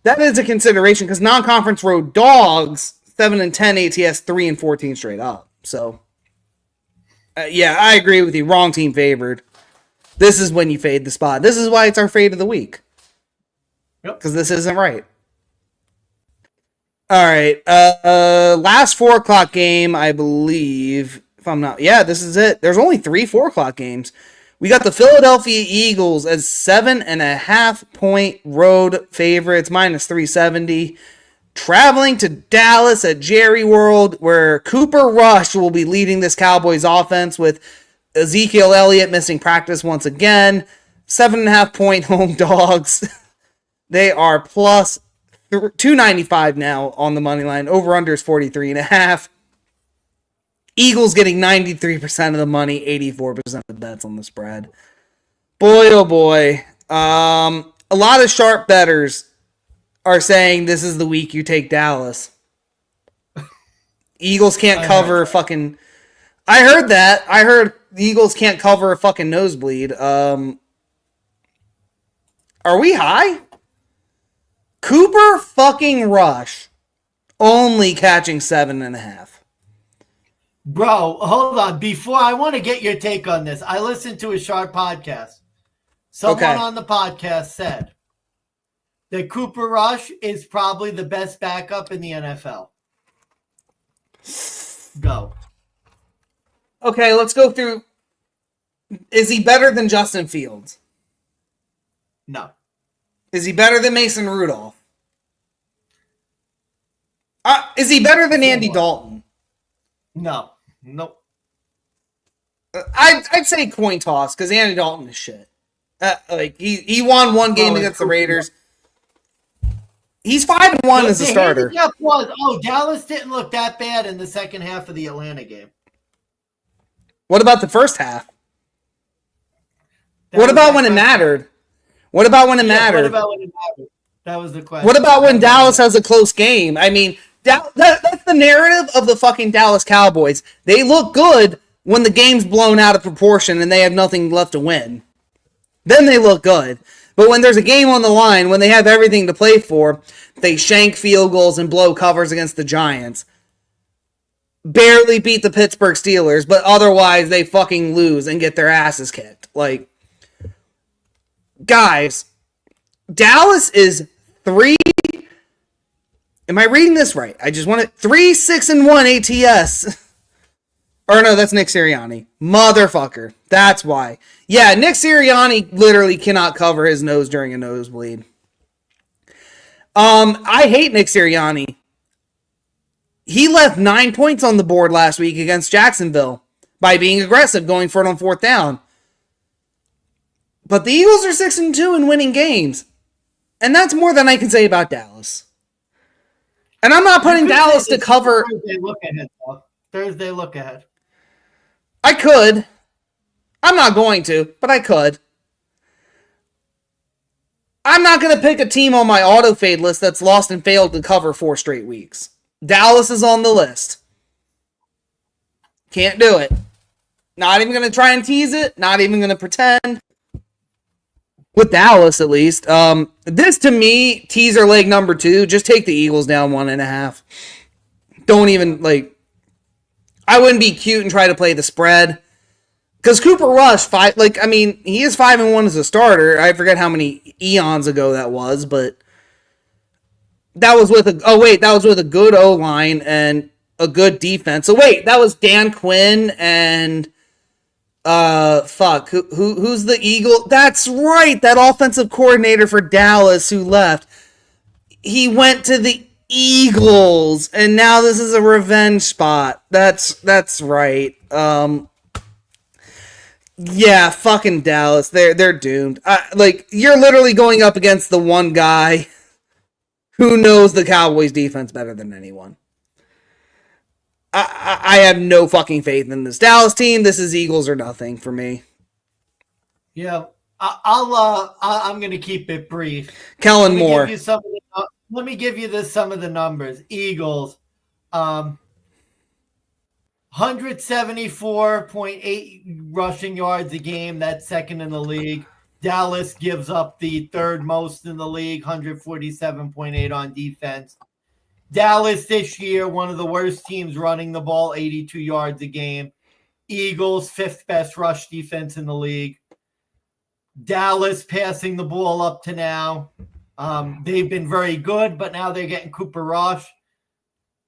That is a consideration because non-conference road dogs 7-10 ATS 3-14 straight up. So, I agree with you. Wrong team favored. This is when you fade the spot. This is why it's our fade of the week. Yep. Because this isn't right. All right. Last 4 o'clock game, I believe. If I'm not, this is it. There's only 3 4 o'clock games. We got the Philadelphia Eagles as 7.5 point road favorites, -370. Traveling to Dallas at Jerry World, where Cooper Rush will be leading this Cowboys offense with Ezekiel Elliott missing practice once again. 7.5 point home dogs. They are plus 295 now on the money line. Over under is 43.5. Eagles getting 93% of the money, 84% of the bets on the spread. Boy, oh boy. A lot of sharp bettors are saying this is the week you take Dallas. Eagles can't cover fucking. I heard that. I heard the Eagles can't cover a fucking nosebleed. Are we high? Cooper fucking Rush only catching 7.5. Bro, hold on. Before I want to get your take on this, I listened to a Sharp podcast. Someone on the podcast said that Cooper Rush is probably the best backup in the NFL. Go. Okay, let's go through. Is he better than Justin Fields? No. Is he better than Mason Rudolph? Is he better than Andy Dalton? No. Nope. I'd say coin toss because Andy Dalton is shit. He won one game against the Raiders. He's 5-1 as a starter. Dallas didn't look that bad in the second half of the Atlanta game. What about the first half? What about when it mattered? What about when it mattered? What about when it mattered? That was the question. What about when Dallas has a close game? I mean, that's the narrative of the fucking Dallas Cowboys. They look good when the game's blown out of proportion and they have nothing left to win. Then they look good. But when there's a game on the line, when they have everything to play for, they shank field goals and blow covers against the Giants. Barely beat the Pittsburgh Steelers, but otherwise they fucking lose and get their asses kicked. Like, guys, Dallas is 3. Am I reading this right? I just want it 3-6-1 ATS. Or no, that's Nick Sirianni. Motherfucker. That's why. Yeah, Nick Sirianni literally cannot cover his nose during a nosebleed. I hate Nick Sirianni. He left 9 points on the board last week against Jacksonville by being aggressive, going for it on 4th down. But the Eagles are 6-2 and winning games. And that's more than I can say about Dallas. And I'm not putting Dallas to cover. Thursday look ahead. I could. I'm not going to, but I could. I'm not going to pick a team on my auto fade list that's lost and failed to cover 4 straight weeks. Dallas is on the list. Can't do it. Not even going to try and tease it. Not even going to pretend. With Dallas, at least. This, to me, teaser leg number 2. Just take the Eagles down 1.5. Don't even, I wouldn't be cute and try to play the spread. Because Cooper Rush, he is 5-1 as a starter. I forget how many eons ago that was, but that was with a good O-line and a good defense. So wait, that was Dan Quinn and who's the Eagle? That's right, that offensive coordinator for Dallas who left. He went to the Eagles, and now this is a revenge spot. That's right. Yeah, fucking Dallas. They're doomed. You're literally going up against the one guy who knows the Cowboys defense better than anyone. I have no fucking faith in this Dallas team. This is Eagles or nothing for me. Yeah, I'm going to keep it brief. Kellen Moore. Let me give you some of the numbers. Eagles, 174.8 rushing yards a game. That's second in the league. Dallas gives up the 3rd most in the league, 147.8 on defense. Dallas this year, one of the worst teams running the ball, 82 yards a game. Eagles, 5th best rush defense in the league. Dallas passing the ball up to now. They've been very good, but now they're getting Cooper Rush.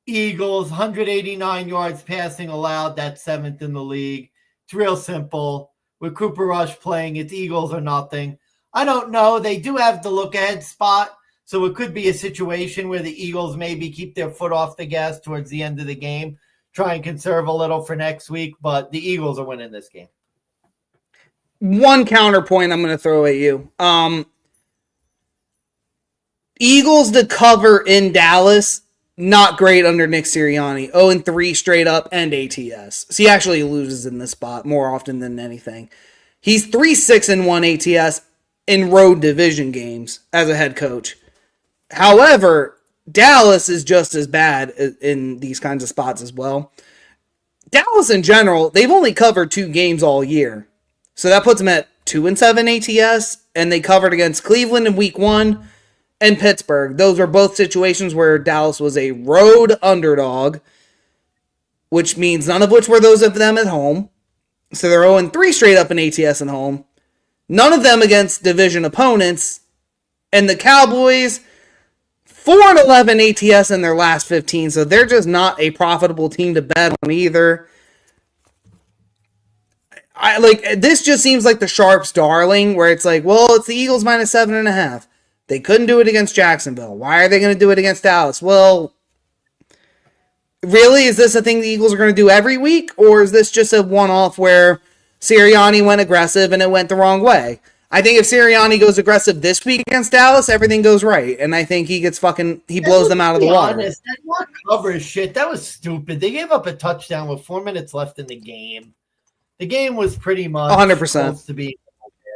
Eagles, 189 yards passing allowed. That's 7th in the league. It's real simple. With Cooper Rush playing, it's Eagles or nothing. I don't know. They do have the look-ahead spot, so it could be a situation where the Eagles maybe keep their foot off the gas towards the end of the game, try and conserve a little for next week, but the Eagles are winning this game. One counterpoint I'm going to throw at you. Eagles to cover in Dallas, not great under Nick Sirianni. 0-3 straight up and ATS. So he actually loses in this spot more often than anything. He's 3-6-1 ATS in road division games as a head coach. However, Dallas is just as bad in these kinds of spots as well. Dallas in general, they've only covered 2 games all year. So that puts them at 2-7 ATS, and they covered against Cleveland in week 1 and Pittsburgh. Those were both situations where Dallas was a road underdog, which means none of which were those of them at home. So they're 0-3 straight up in ATS at home. None of them against division opponents. And the Cowboys, 4-11 ATS in their last 15, so they're just not a profitable team to bet on either. This just seems like the Sharps' darling, where it's like, well, it's the Eagles minus 7.5. They couldn't do it against Jacksonville. Why are they going to do it against Dallas? Well, really, is this a thing the Eagles are going to do every week, or is this just a one-off where Sirianni went aggressive and it went the wrong way? I think if Sirianni goes aggressive this week against Dallas, everything goes right. And I think he blows them out of the water. Honest, that not cover shit, that was stupid. They gave up a touchdown with 4 minutes left in the game. The game was pretty much 100% supposed to be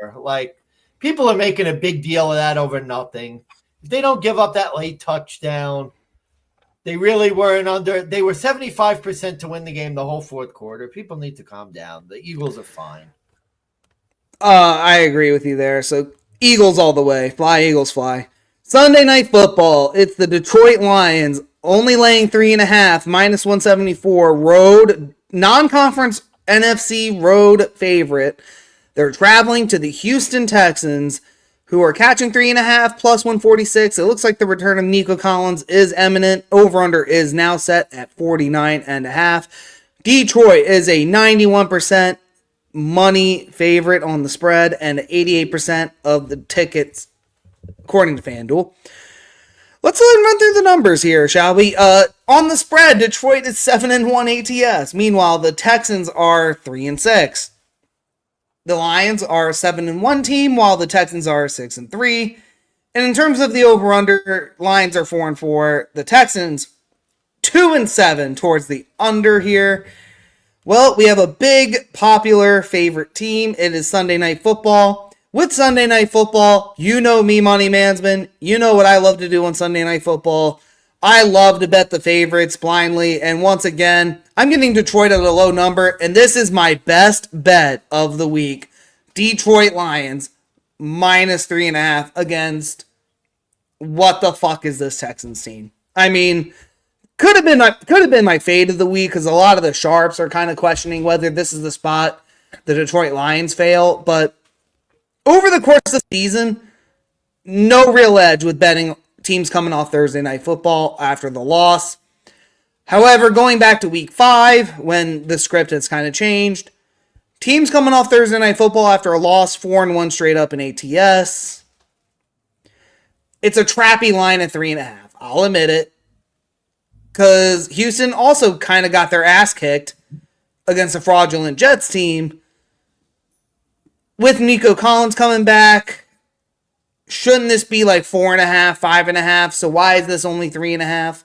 there. Like, people are making a big deal of that over nothing. If they don't give up that late touchdown, they really weren't under. They were 75% to win the game the whole fourth quarter. People need to calm down. The Eagles are fine. I agree with you there. So Eagles all the way. Fly, Eagles, fly. Sunday Night Football. It's the Detroit Lions only laying 3.5, minus 174. Road, non-conference NFC road favorite. They're traveling to the Houston Texans, who are catching 3.5 plus 146. It looks like the return of Nico Collins is imminent. Over-under is now set at 49.5. Detroit is a 91% money favorite on the spread and 88% of the tickets, according to FanDuel. Let's run through the numbers here, shall we? On the spread, Detroit is 7-1 ATS. Meanwhile, the Texans are 3-6. The Lions are a 7-1 team, while the Texans are 6-3. And in terms of the over-under, Lions are 4-4. The Texans 2-7 towards the under here. Well, we have a big, popular favorite team. It is Sunday Night Football. With Sunday Night Football, you know me, Money Mansman. You know what I love to do on Sunday Night Football. I love to bet the favorites blindly. And once again, I'm getting Detroit at a low number. And this is my best bet of the week. Detroit Lions minus 3.5 against what the fuck is this Texans team? I mean, could have been my fade of the week because a lot of the sharps are kind of questioning whether this is the spot the Detroit Lions fail. But over the course of the season, no real edge with betting teams coming off Thursday Night Football after the loss. However, going back to week 5, when the script has kind of changed, teams coming off Thursday Night Football after a loss, 4-1 straight up in ATS. It's a trappy line at 3.5. I'll admit it. Because Houston also kind of got their ass kicked against a fraudulent Jets team. With Nico Collins coming back, shouldn't this be like 4.5, 5.5? So why is this only 3.5?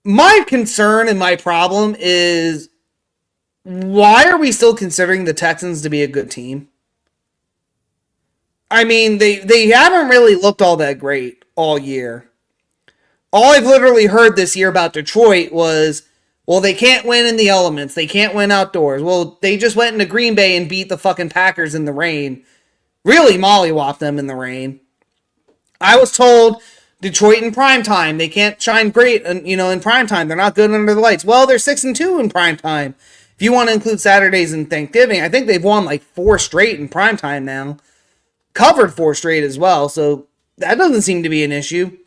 My concern and my problem is, why are we still considering the Texans to be a good team? I mean, they haven't really looked all that great all year. All I've literally heard this year about Detroit was, well, they can't win in the elements. They can't win outdoors. Well, they just went into Green Bay and beat the fucking Packers in the rain. Really mollywopped them in the rain. I was told Detroit in primetime, they can't shine great in primetime. They're not good under the lights. Well, they're 6-2 in primetime. If you want to include Saturdays and Thanksgiving, I think they've won like 4 straight in primetime now. Covered 4 straight as well, so that doesn't seem to be an issue.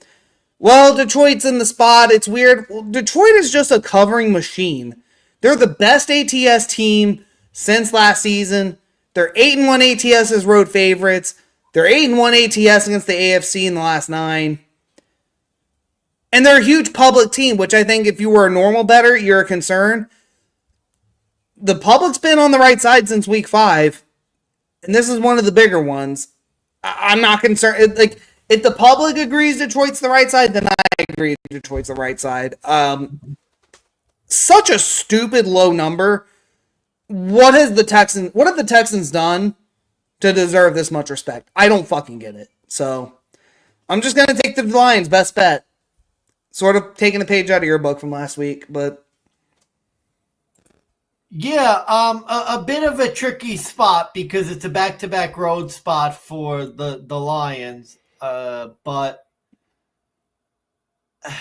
Well, Detroit's in the spot. It's weird. Well, Detroit is just a covering machine. They're the best ATS team since last season. They're 8-1 ATS as road favorites. They're 8-1 ATS against the AFC in the last 9. And they're a huge public team, which I think if you were a normal bettor, you're a concern. The public's been on the right side since week 5. And this is one of the bigger ones. I'm not concerned. If the public agrees Detroit's the right side, then I agree Detroit's the right side. Such a stupid low number. What have the Texans done to deserve this much respect? I don't fucking get it. So I'm just going to take the Lions, best bet. Sort of taking a page out of your book from last week, but... Yeah, a bit of a tricky spot because it's a back-to-back road spot for the Lions. But I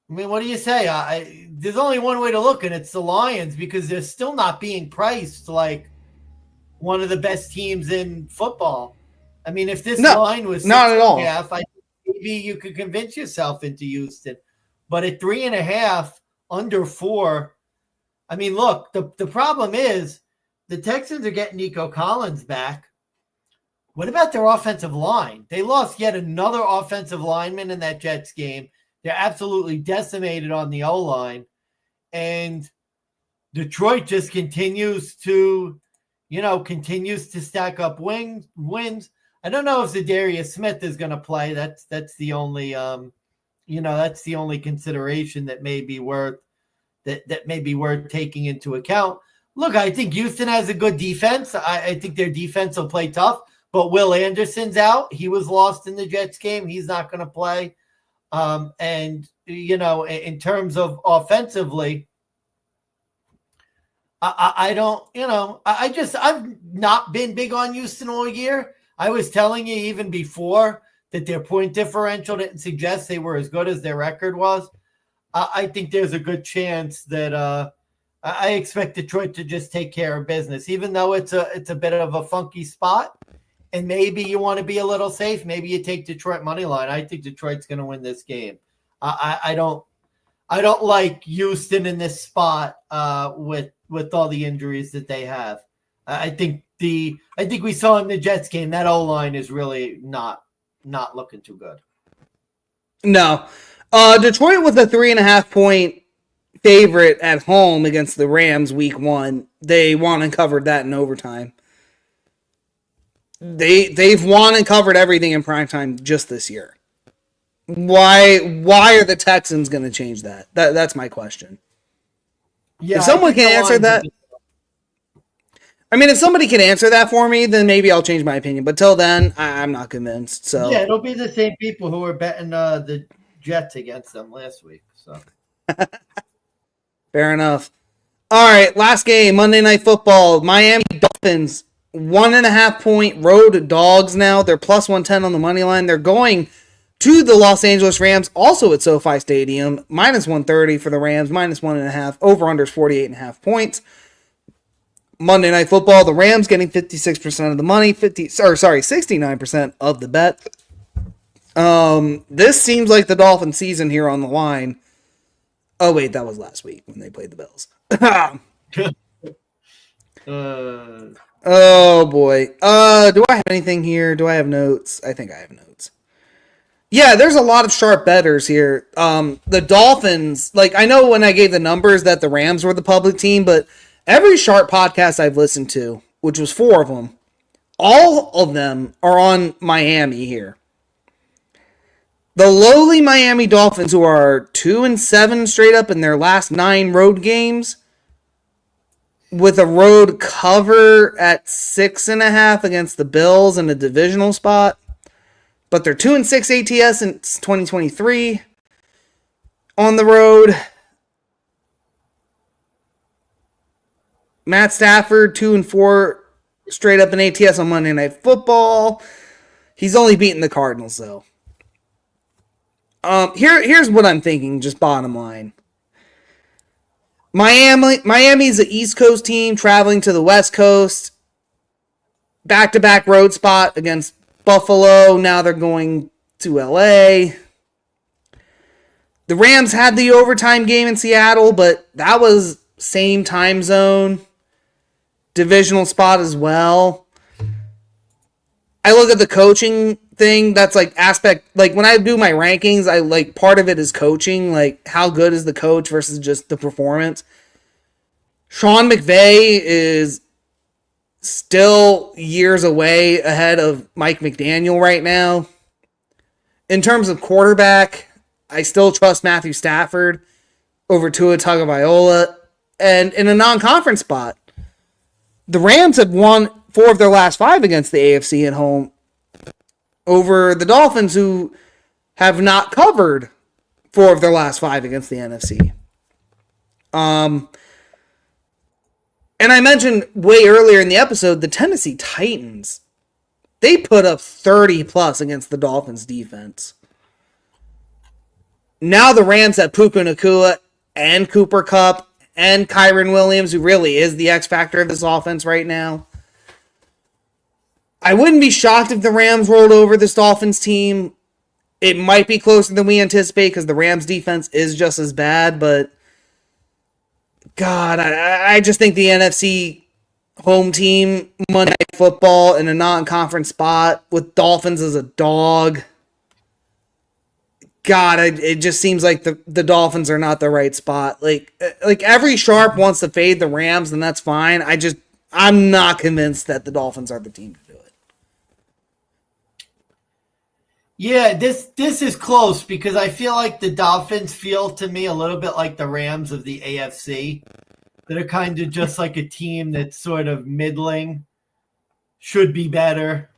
mean, what do you say? There's only one way to look, and it's the Lions because they're still not being priced like one of the best teams in football. I mean, if this line was not at all, I think maybe you could convince yourself into Houston. But at 3.5, under 4. I mean, look, the problem is the Texans are getting Nico Collins back. What about their offensive line? They lost yet another offensive lineman in that Jets game. They're absolutely decimated on the O-line. And Detroit just continues to stack up wins. I don't know if Zadarius Smith is going to play. That's the only that's the only consideration that may be worth taking into account. Look, I think Houston has a good defense. I think their defense will play tough, but Will Anderson's out. He was lost in the Jets game. He's not going to play. And in terms of offensively, I've not been big on Houston all year. I was telling you even before that their point differential didn't suggest they were as good as their record was. I think there's a good chance that I expect Detroit to just take care of business, even though it's a bit of a funky spot. And maybe you want to be a little safe. Maybe you take Detroit money line. I think Detroit's going to win this game. I don't like Houston in this spot with all the injuries that they have. I think we saw in the Jets game that O-line is really not looking too good. No. Detroit was a 3.5-point favorite at home against the Rams week 1. They won and covered that in overtime. They've won and covered everything in primetime just this year. Why are the Texans going to change that? That's my question. Yeah, if someone can answer that, if somebody can answer that for me, then maybe I'll change my opinion. But till then, I'm not convinced. So yeah, it'll be the same people who were betting the Jets against them last week. So fair enough. All right, last game, Monday Night Football. Miami Dolphins, 1.5-point road dogs now. They're plus 110 on the money line. They're going to the Los Angeles Rams, also at SoFi Stadium, minus 130 for the Rams, minus 1.5. Over-under is 48.5 points. Monday Night Football, the Rams getting 56% of the money, 69% of the bet. This seems like the Dolphin season here on the line. Oh, wait, that was last week when they played the Bills. Oh, boy. Do I have anything here? Do I have notes? I think I have notes. Yeah, there's a lot of sharp bettors here. The Dolphins, I know when I gave the numbers that the Rams were the public team, but every sharp podcast I've listened to, which was 4 of them, all of them are on Miami here. The lowly Miami Dolphins, who are 2-7 straight up in their last 9 road games, with a road cover at 6.5 against the Bills in a divisional spot. But they're 2-6 ATS since 2023 on the road. Matt Stafford, 2-4 straight up in ATS on Monday Night Football. He's only beaten the Cardinals, though. Here's what I'm thinking, just bottom line. Miami's an East Coast team traveling to the West Coast. Back-to-back road spot against Buffalo. Now they're going to LA. The Rams had the overtime game in Seattle, but that was same time zone. Divisional spot as well. I look at the coaching thing. That's aspect. When I do my rankings, I part of it is coaching. How good is the coach versus just the performance. Sean McVay is still years away ahead of Mike McDaniel right now. In terms of quarterback, I still trust Matthew Stafford over Tua Tagovailoa. And in a non-conference spot, the Rams have won 4 of their last 5 against the AFC at home. over the Dolphins, who have not covered 4 of their last 5 against the NFC. And I mentioned way earlier in the episode, the Tennessee Titans, they put up 30 plus against the Dolphins defense. Now the Rams have Puka Nacua and Cooper Kupp and Kyron Williams, who really is the X factor of this offense right now. I wouldn't be shocked if the Rams rolled over this Dolphins team. It might be closer than we anticipate because the Rams defense is just as bad, but God, I just think the NFC home team, Monday Night Football in a non-conference spot with Dolphins as a dog. God, it just seems like the Dolphins are not the right spot. Like every sharp wants to fade the Rams, and that's fine. I'm not convinced that the Dolphins are the team to do it. Yeah, this is close because I feel like the Dolphins feel to me a little bit like the Rams of the AFC. That are kind of just like a team that's sort of middling, should be better.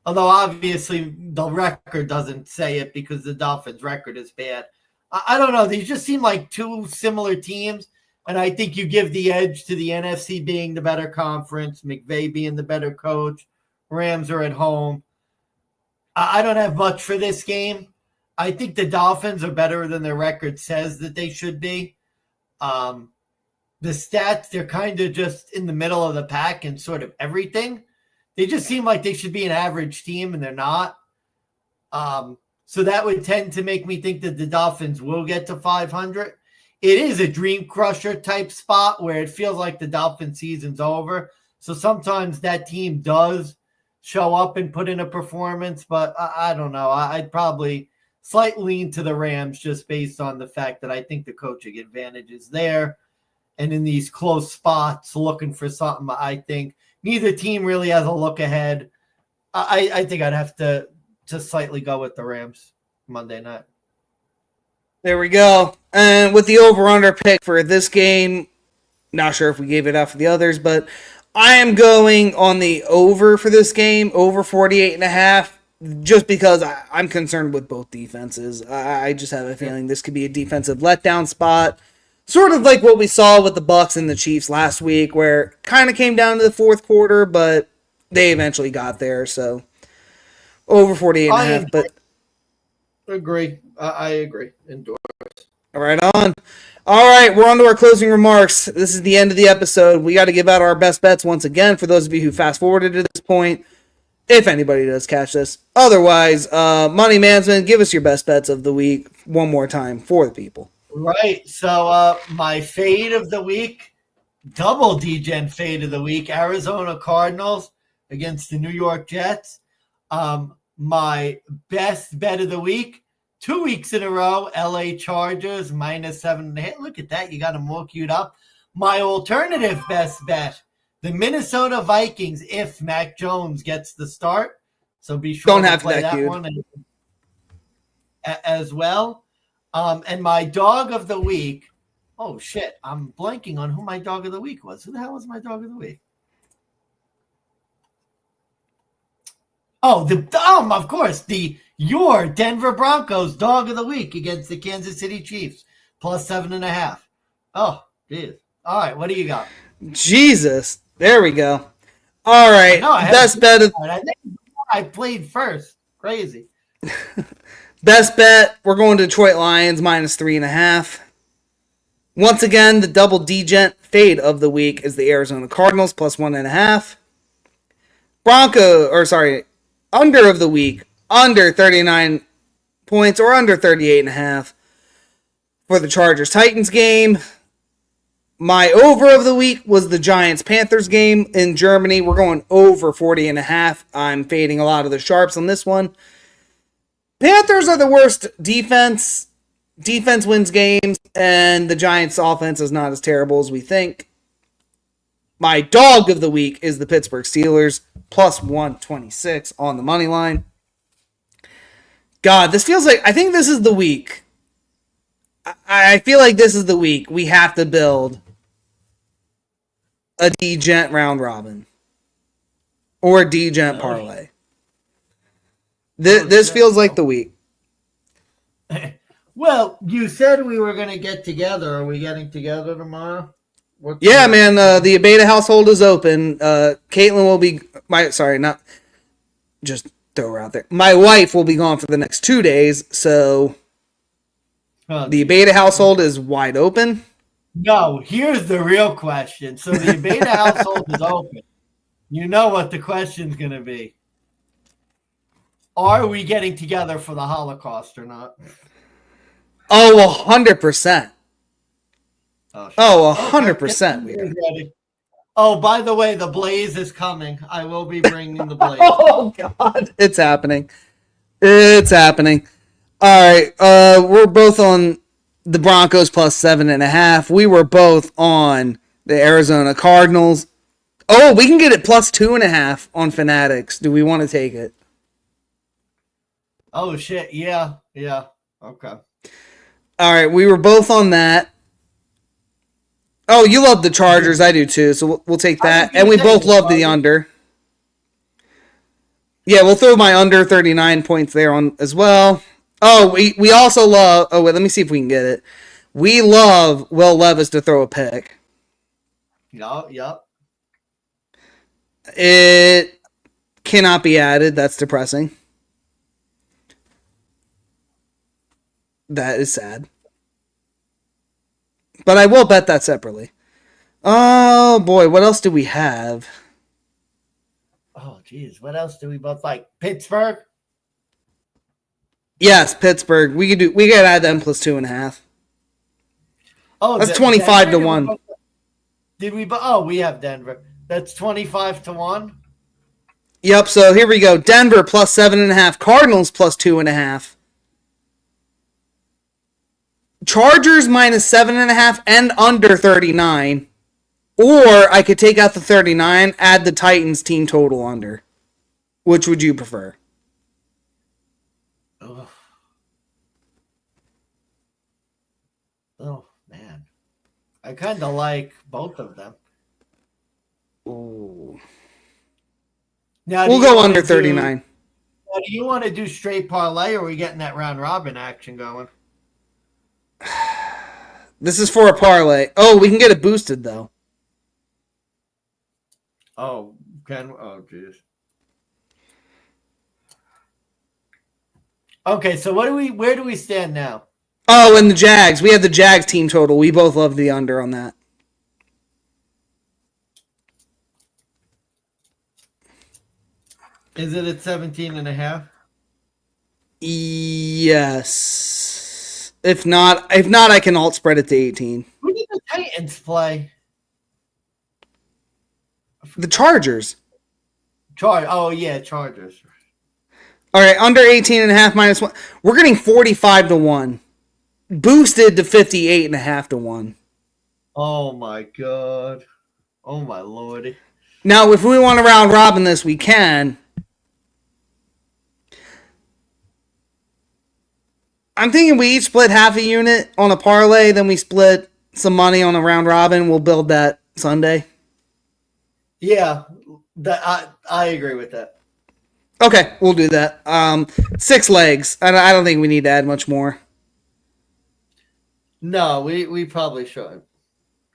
Although obviously the record doesn't say it because the Dolphins' record is bad. I don't know. These just seem like 2 similar teams, and I think you give the edge to the NFC being the better conference, McVay being the better coach. Rams are at home. I don't have much for this game. I think the Dolphins are better than their record says that they should be. The stats, they're kind of just in the middle of the pack in sort of everything. They just seem like they should be an average team, and they're not. So that would tend to make me think that the Dolphins will get to 500. It is a dream crusher type spot where it feels like the Dolphin season's over. So sometimes that team does show up and put in a performance, but I don't know. I'd probably slightly lean to the Rams just based on the fact that I think the coaching advantage is there. And in these close spots, looking for something, I think neither team really has a look ahead. I think I'd have to slightly go with the Rams Monday night. There we go. And with the over-under pick for this game, not sure if we gave it out for the others, but I am going on the over for this game, over 48.5, just because I'm concerned with both defenses. I just have a feeling this could be a defensive letdown spot. Sort of like what we saw with the Bucs and the Chiefs last week, where it kind of came down to the fourth quarter, but they eventually got there. So over 48.5. But agree. I agree. Endorse. Right on. All right, we're on to our closing remarks. This is the end of the episode. We got to give out our best bets once again for those of you who fast forwarded to this point, if anybody does catch this. Otherwise, Money Mansman, give us your best bets of the week one more time for the people. Right. So my fade of the week, double DGen fade of the week, Arizona Cardinals against the New York Jets. My best bet of the week, 2 weeks in a row, LA Chargers -7.5. Look at that. You got them all queued up. My alternative best bet, the Minnesota Vikings, if Mac Jones gets the start. So be sure Don't to have play that one as well. And my dog of the week, oh shit, I'm blanking on who my dog of the week was. Who the hell was my dog of the week? Of course, your Denver Broncos dog of the week against the Kansas City Chiefs, +7.5. Oh, geez. All right, what do you got? Jesus, there we go. All right, best bet of. I think I played first. Crazy. Best bet, we're going to Detroit Lions -3.5. Once again, the double DGent fade of the week is the Arizona Cardinals +1.5. Under of the week, under 39 points or under 38.5 for the Chargers-Titans game. My over of the week was the Giants-Panthers game in Germany. We're going over 40.5. I'm fading a lot of the sharps on this one. Panthers are the worst defense. Defense wins games, and the Giants' offense is not as terrible as we think. My dog of the week is the Pittsburgh Steelers, +126 on the money line. God, this feels like, I think this is the week. I feel like this is the week we have to build a D-Gent round robin. Or a D-Gent parlay. This feels like the week. Well, you said we were going to get together. Are we getting together tomorrow? Yeah, man. The Abeta household is open. Caitlin will be just throw her out there. My wife will be gone for the next 2 days, so the Abeta household is wide open. No, here's the real question. So the Abeta household is open. You know what the question's going to be. Are we getting together for the Holocaust or not? Oh, 100%. Oh, 100%. We are. Oh, by the way, the Blaze is coming. I will be bringing the Blaze. Oh, God. It's happening. It's happening. All right. We're both on the Broncos plus 7.5. We were both on the Arizona Cardinals. Oh, we can get it plus 2.5 on Fanatics. Do we want to take it? Oh, shit. Yeah. Okay. All right. We were both on that. Oh, you love the Chargers. I do too. So we'll take that. And we both love the under. Yeah, we'll throw my under 39 points there on as well. Oh, we also love. Oh, wait. Let me see if we can get it. We love Will Levis to throw a pick. Yep. It cannot be added. That's depressing. That is sad. But I will bet that separately. Oh, boy. What else do we have? Oh, geez. What else do we both like? Pittsburgh? Yes, Pittsburgh. We could add them plus 2.5. Oh, that's 25 to 1. Did we? Oh, we have Denver. That's 25 to 1. Yep. So here we go. Denver plus 7.5. Cardinals plus 2.5. Chargers minus 7.5 and under 39. Or I could take out the 39, add the Titans team total under. Which would you prefer? Oh, man. I kind of like both of them. Ooh. Now, we'll go under 39. Do you want to do straight parlay, or are we getting that round robin action going? This is for a parlay. Oh, we can get it boosted, though. Oh, jeez. Okay, so where do we stand now? Oh, and the Jags. We have the Jags team total. We both love the under on that. Is it at 17.5? Yes. If not, I can alt spread it to 18. Who did the Titans play? The Chargers. Chargers. All right, under 18.5 minus 1. We're getting 45 to 1. Boosted to 58.5 to 1. Oh my God. Oh my Lordy. Now, if we want to round robin this, we can. I'm thinking we each split half a unit on a parlay, then we split some money on a round robin. We'll build that Sunday. Yeah, I agree with that. Okay, we'll do that. 6 legs. I don't think we need to add much more. No, we probably should.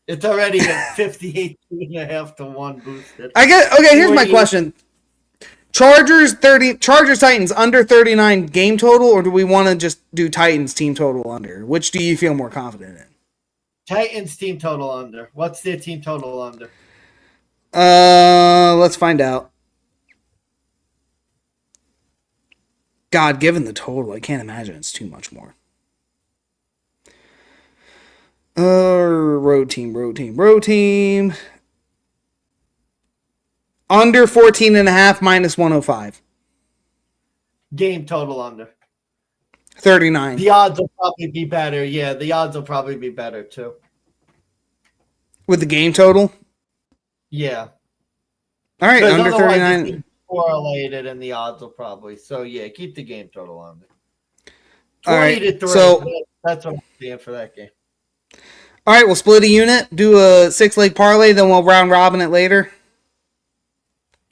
It's already at 58.5 to 1 boosted. Okay, here's my question. Chargers Titans under 39 game total, or do we want to just do Titans team total under? Which do you feel more confident in? Titans team total under. What's their team total under? Let's find out. God, given the total, I can't imagine it's too much more. Road team. Under 14.5 minus 105. Game total under. 39. The odds will probably be better. Yeah, the odds will probably be better too. With the game total? Yeah. All right, under 39. Correlated, and the odds will probably. So yeah, keep the game total under. 20 All right, to 3. so that's what I'm seeing for that game. All right, we'll split a unit, do a 6-leg parlay, then we'll round robin it later.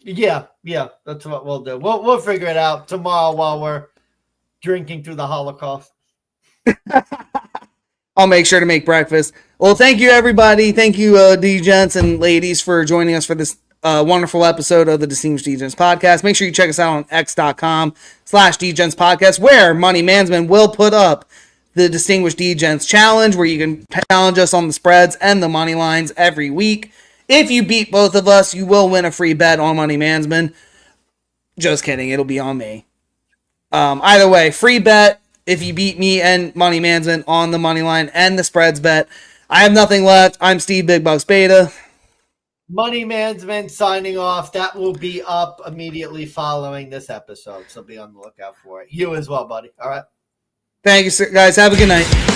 Yeah, that's what we'll do. We'll figure it out tomorrow while we're drinking through the Holocaust. I'll make sure to make breakfast. Well, thank you, everybody. Thank you, D-Gents and ladies, for joining us for this wonderful episode of the Distinguished D-Gents podcast. Make sure you check us out on x.com/D-Gents podcast, where Money Management will put up the Distinguished D-Gents challenge, where you can challenge us on the spreads and the money lines every week. If you beat both of us, you will win a free bet on Money Management. Just kidding. It'll be on me. Either way, free bet if you beat me and Money Management on the money line and the spreads bet. I have nothing left. I'm Steve Big Bucks Beta. Money Management signing off. That will be up immediately following this episode, so be on the lookout for it. You as well, buddy. All right. Thank you, guys. Have a good night.